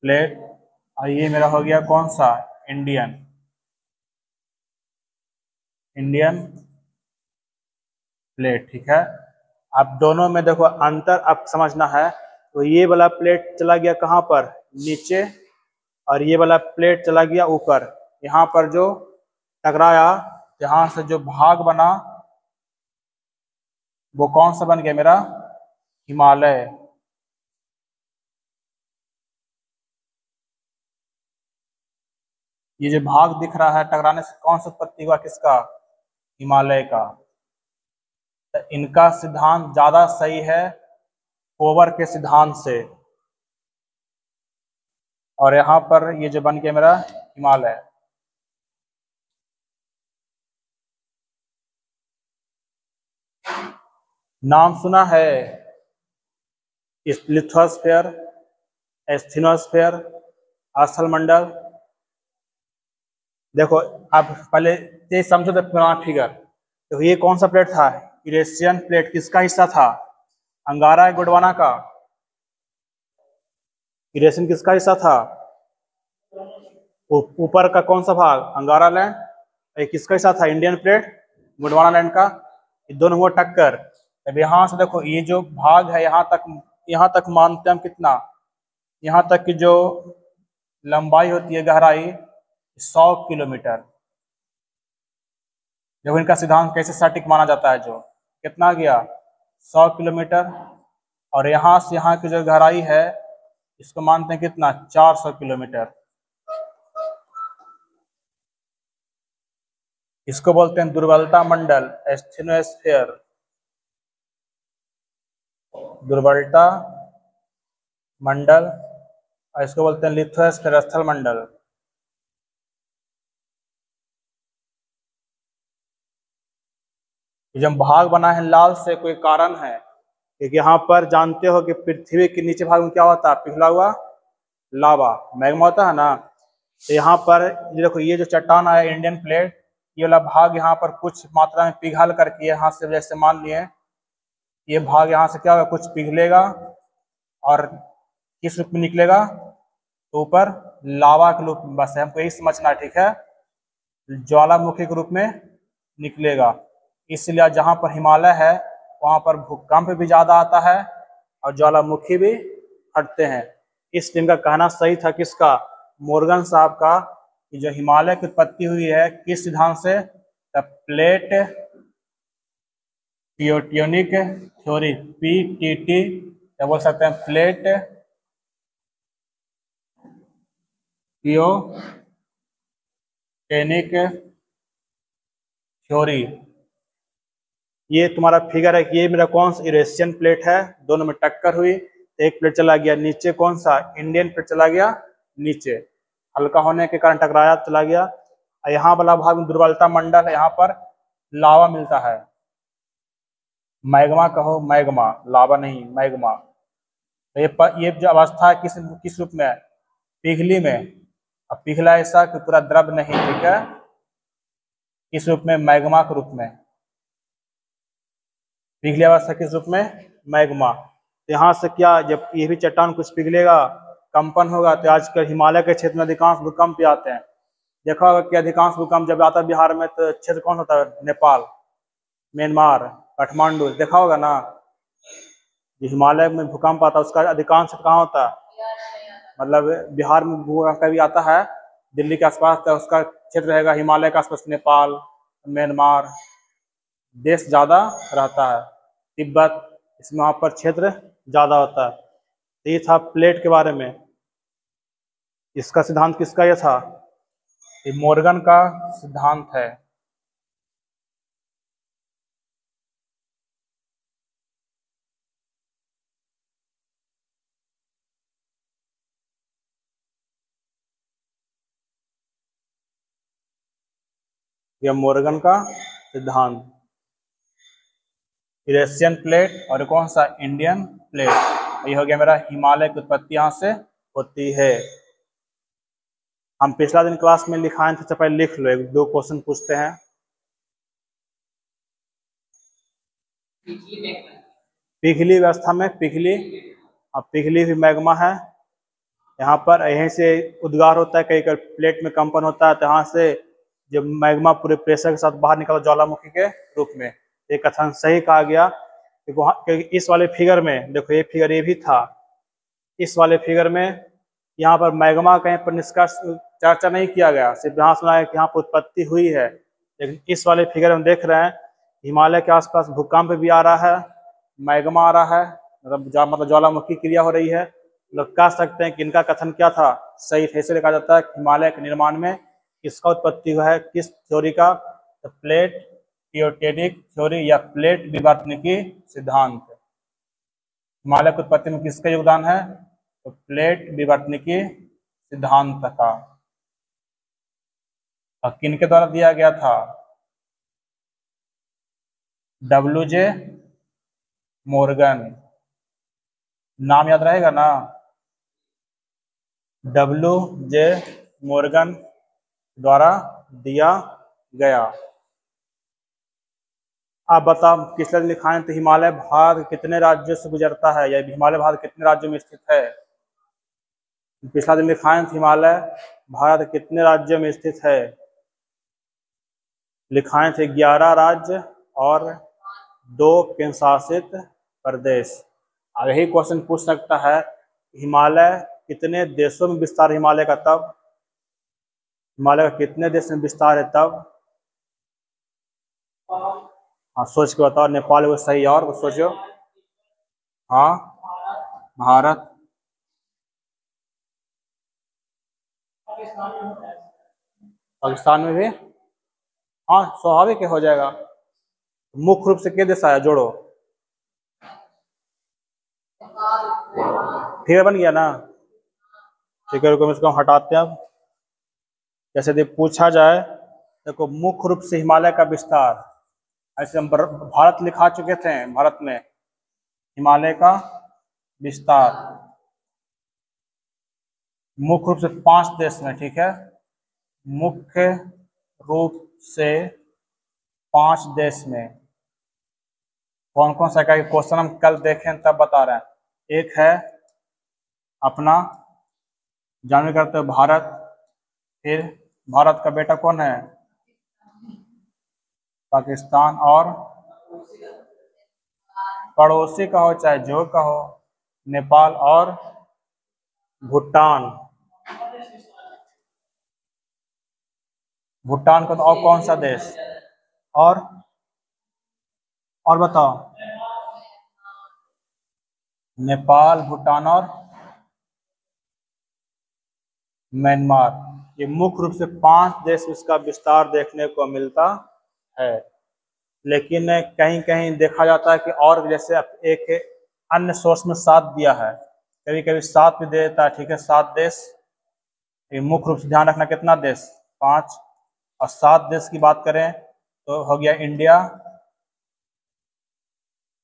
plate. और ये मेरा हो गया कौन सा? इंडियन। इंडियन प्लेट, ठीक है। अब दोनों में देखो अंतर अब समझना है। तो ये वाला प्लेट चला गया कहाँ पर? नीचे। और ये वाला प्लेट चला गया ऊपर। यहाँ पर जो टकराया, यहाँ से जो भाग बना वो कौन सा बन गया मेरा? हिमालय। ये जो भाग दिख रहा है टकराने से कौन सा उत्पत्ति हुआ? किसका? हिमालय का। तो इनका सिद्धांत ज्यादा सही है पोवर के सिद्धांत से। और यहाँ पर ये जो बन गया मेरा हिमालय। नाम सुना है? लिथोस्फीयर, एस्थीनोस्फीयर, स्थलमंडल। देखो आप पहले ये समझो तो पुराना फिगर। तो ये कौन सा प्लेट था? Eurasian plate. किसका हिस्सा था? अंगारा गोंडवाना का। यूरेशियन किसका हिस्सा था? ऊपर का कौन सा भाग? अंगारा लैंड। ये किसका हिस्सा था? इंडियन प्लेट, गोंडवाना लैंड का। ये दोनों हुआ टक्कर। अब यहाँ से देखो ये जो भाग है यहाँ तक मानते हैं हम कितना? यहाँ तक की जो लंबाई होती है, गहराई 100 किलोमीटर। देखो इनका सिद्धांत कैसे सटीक माना जाता है। जो कितना गया? 100 किलोमीटर। और यहाँ से यहाँ की जो गहराई है इसको मानते हैं कितना? 400 किलोमीटर। इसको बोलते हैं दुर्बलता मंडल, एस्थेनोस्फीयर। दुर्बलता मंडल। और इसको बोलते हैं लिथोस्फीयर, स्थल मंडल। जब भाग बना है लाल से कोई कारण है, क्योंकि यहाँ पर जानते हो कि पृथ्वी के नीचे भाग में क्या होता है? पिघला हुआ लावा, मैग्मा होता है ना। तो यहाँ पर ये देखो ये जो चट्टान है इंडियन प्लेट, ये वाला भाग यहाँ पर कुछ मात्रा में पिघल करके यहाँ से, जैसे मान लिए ये भाग यहाँ से क्या होगा? कुछ पिघलेगा और किस रूप में निकलेगा? तो ऊपर लावा के रूप में। बस हमको यही समझना, ठीक है। ज्वालामुखी के रूप में निकलेगा। इसलिए जहाँ पर हिमालय है वहाँ पर भूकंप भी ज्यादा आता है और ज्वालामुखी भी फटते हैं। इस टीम का कहना सही था किसका? मोर्गन साहब का, कि जो हिमालय की उत्पत्ति हुई है किस सिद्धांत से? The plate tectonic theory, PTT क्या बोल सकते हैं? Plate tectonic theory. ये तुम्हारा फिगर है कि ये मेरा कौन सा? यूरेशियन प्लेट है। दोनों में टक्कर हुई, एक प्लेट चला गया नीचे। कौन सा? इंडियन प्लेट चला गया नीचे। हल्का होने के कारण टकराया, चला गया। यहाँ वाला भाग में दुर्बलता मंडल है, यहाँ पर लावा मिलता है। मैग्मा कहो, मैग्मा, लावा नहीं, मैग्मा। तो ये जो अवस्था है किस रूप में है? पिघली में। अब पिघला ऐसा कि पूरा द्रव नहीं, ठीक है। किस रूप में? मैग्मा के रूप में। पिघली अवस्था किस रूप में? मैग्मा। तो यहाँ से क्या, जब ये भी चट्टान कुछ पिघलेगा, कंपन होगा, तो आजकल हिमालय के क्षेत्र में अधिकांश भूकंप भी आते हैं। देखा होगा कि अधिकांश भूकंप जब आता है बिहार में तो क्षेत्र कौन होता है? नेपाल, म्यांमार, काठमांडू। देखा होगा ना। ये हिमालय में भूकंप आता है उसका अधिकांश क्षेत्र कहाँ होता है, मतलब बिहार में भूकंप कभी आता है, दिल्ली के आसपास तो उसका क्षेत्र रहेगा हिमालय के आसपास, नेपाल, म्यांमार देश ज्यादा रहता है, तिब्बत, इसमें वहाँ पर क्षेत्र ज्यादा होता है। तो ये था प्लेट के बारे में। इसका सिद्धांत किसका ये था, ये मोर्गन का सिद्धांत है। यह मोर्गन का सिद्धांत। यूरेशियन प्लेट और कौन सा, इंडियन प्लेट। ये हो गया मेरा हिमालय की उत्पत्ति यहाँ से होती है। हम पिछला दिन क्लास में लिखाए थे, तो पहले लिख लो, एक दो क्वेश्चन पूछते हैं। पिघली व्यवस्था में, पिघली, अब पिघली भी मैग्मा है। यहाँ पर यहीं से उद्गार होता है, कई कई प्लेट में कंपन होता है, तो यहाँ से जब मैग्मा पूरे प्रेशर के साथ बाहर निकला ज्वालामुखी के रूप में। ये कथन सही कहा गया कि वहाँ इस वाले फिगर में देखो, ये फिगर ये भी था, इस वाले फिगर में यहाँ पर मैग्मा कहीं पर निष्कर्ष चर्चा नहीं किया गया, सिर्फ यहाँ सुना है कि यहाँ पर उत्पत्ति हुई है। लेकिन इस वाले फिगर में देख रहे हैं हिमालय के आसपास भूकंप भी आ रहा है, मैग्मा आ रहा है, मतलब ज्वालामुखी क्रिया हो रही है। लोग कह सकते हैं कि इनका कथन क्या था, सही थे। इसलिए कहा जाता है कि हिमालय के निर्माण में किसका उत्पत्ति हुआ है, किस थ्योरी का, तो प्लेट टेक्टोनिक थ्योरी या प्लेट विवर्तनिकी सिद्धांत। हिमालय की उत्पत्ति में किसका योगदान है, तो प्लेट विवर्तनिकी सिद्धांत का। और किनके द्वारा दिया गया था, डब्ल्यूजे मोर्गन। नाम याद रहेगा ना, डब्ल्यूजे मोर्गन द्वारा दिया गया। आप बताओ, पिछले दिन लिखाएं तो हिमालय भारत कितने राज्यों से गुजरता है, या हिमालय भारत कितने राज्यों में स्थित है। पिछला दिन लिखाएं तो हिमालय भारत कितने राज्यों में स्थित है, लिखाएं थे 11 राज्य और 2 केंद्रशासित प्रदेश। अब यही क्वेश्चन पूछ सकता है, हिमालय कितने देशों में विस्तार, हिमालय का तब, हिमालय का कितने देश में विस्तार है तब। हाँ सोच के बताओ, नेपाल वो सही है, और सोचो। हाँ भारत, पाकिस्तान में भी, हाँ स्वाभाविक हो जाएगा। मुख्य रूप से कितने देश आया, जोड़ो, फिर बन गया ना। ठीक है, रुको इसको हटाते हैं। अब जैसे यदि पूछा जाए, देखो मुख्य रूप से हिमालय का विस्तार, ऐसे हम भारत लिखा चुके थे, भारत में हिमालय का विस्तार मुख्य रूप से 5 देश में, ठीक है, मुख्य रूप से 5 देश में। कौन कौन सा का क्वेश्चन हम कल देखें तब बता रहे हैं। एक है अपना, जानवे करते हो भारत, फिर भारत का बेटा कौन है, पाकिस्तान, और पड़ोसी का हो चाहे जो का हो, नेपाल और भूटान। भूटान का तो और कौन सा देश, और बताओ, नेपाल, भूटान और म्यांमार। ये मुख्य रूप से 5 देश इसका विस्तार देखने को मिलता है। लेकिन कहीं कहीं देखा जाता है कि और, जैसे एक अन्य सोर्स में 7 दिया है, कभी कभी 7 भी दे देता है, ठीक है, 7 देश। ये मुख्य रूप से ध्यान रखना कितना देश, 5, और 7 देश की बात करें तो हो गया इंडिया,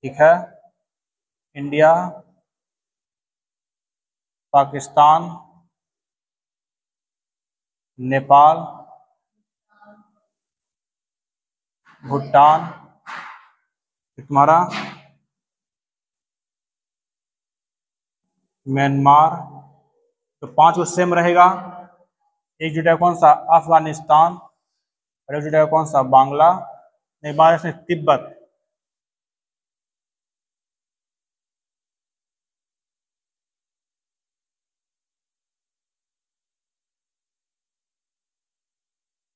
ठीक है, इंडिया, पाकिस्तान, नेपाल, भूटान, तुम्हारा म्यांमार। तो 5 को सेम रहेगा। एक जुटा कौन सा, अफगानिस्तान, और एक जुटा कौन सा, बांग्ला, नहीं बांग्लादेश में तिब्बत,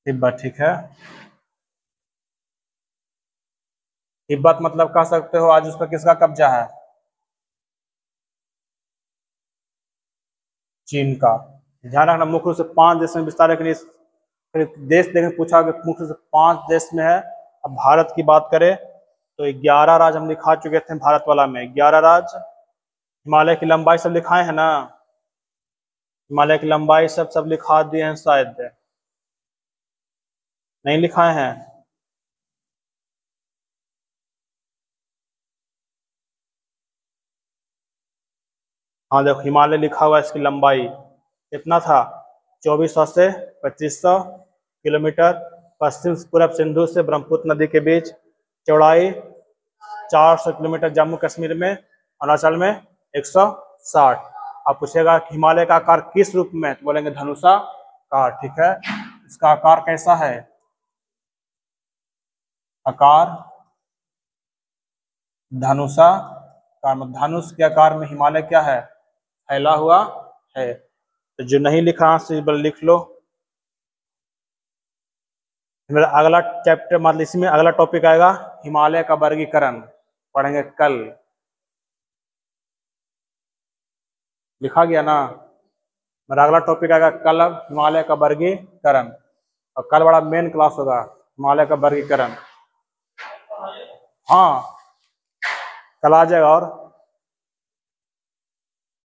तिब्बत, ठीक है। तिब्बत मतलब कह सकते हो आज उस पर किसका कब्जा है? चीन का। ध्यान रखना, मुख्य रूप से 5 देश में विस्तार है कि नहीं, फिर देश देखने पूछा कि मुख्य रूप से 5 देश में है। अब भारत की बात करें तो 11 राज्य हम लिखा चुके थे भारत वाला में, 11 राज्य। हिमालय की लंबाई सब लिखाए हैं ना, हिमालय की लंबाई सब लिखा दिए हैं शायद, नहीं लिखाए हैं? हाँ देखो, हिमालय लिखा हुआ है, इसकी लंबाई कितना था, 2400 से 2500 किलोमीटर। पश्चिम पूरब सिंधु से ब्रह्मपुत्र नदी के बीच चौड़ाई 400 किलोमीटर। जम्मू कश्मीर में, अरुणाचल में 160। अब पूछेगा कि हिमालय का आकार किस रूप में, तो बोलेंगे धनुषाकार, ठीक है। इसका आकार कैसा है? आकार धनुषाकार, धनुष के आकार में हिमालय क्या है, फैला हुआ है। तो जो नहीं लिखा से लिख लो। मेरा अगला चैप्टर, मतलब इसमें अगला टॉपिक आएगा हिमालय का वर्गीकरण, पढ़ेंगे कल। लिखा गया ना? मेरा अगला टॉपिक आएगा कल, हिमालय का वर्गीकरण। और कल बड़ा मेन क्लास होगा, हिमालय का वर्गीकरण। हाँ, कल आ जाएगा। और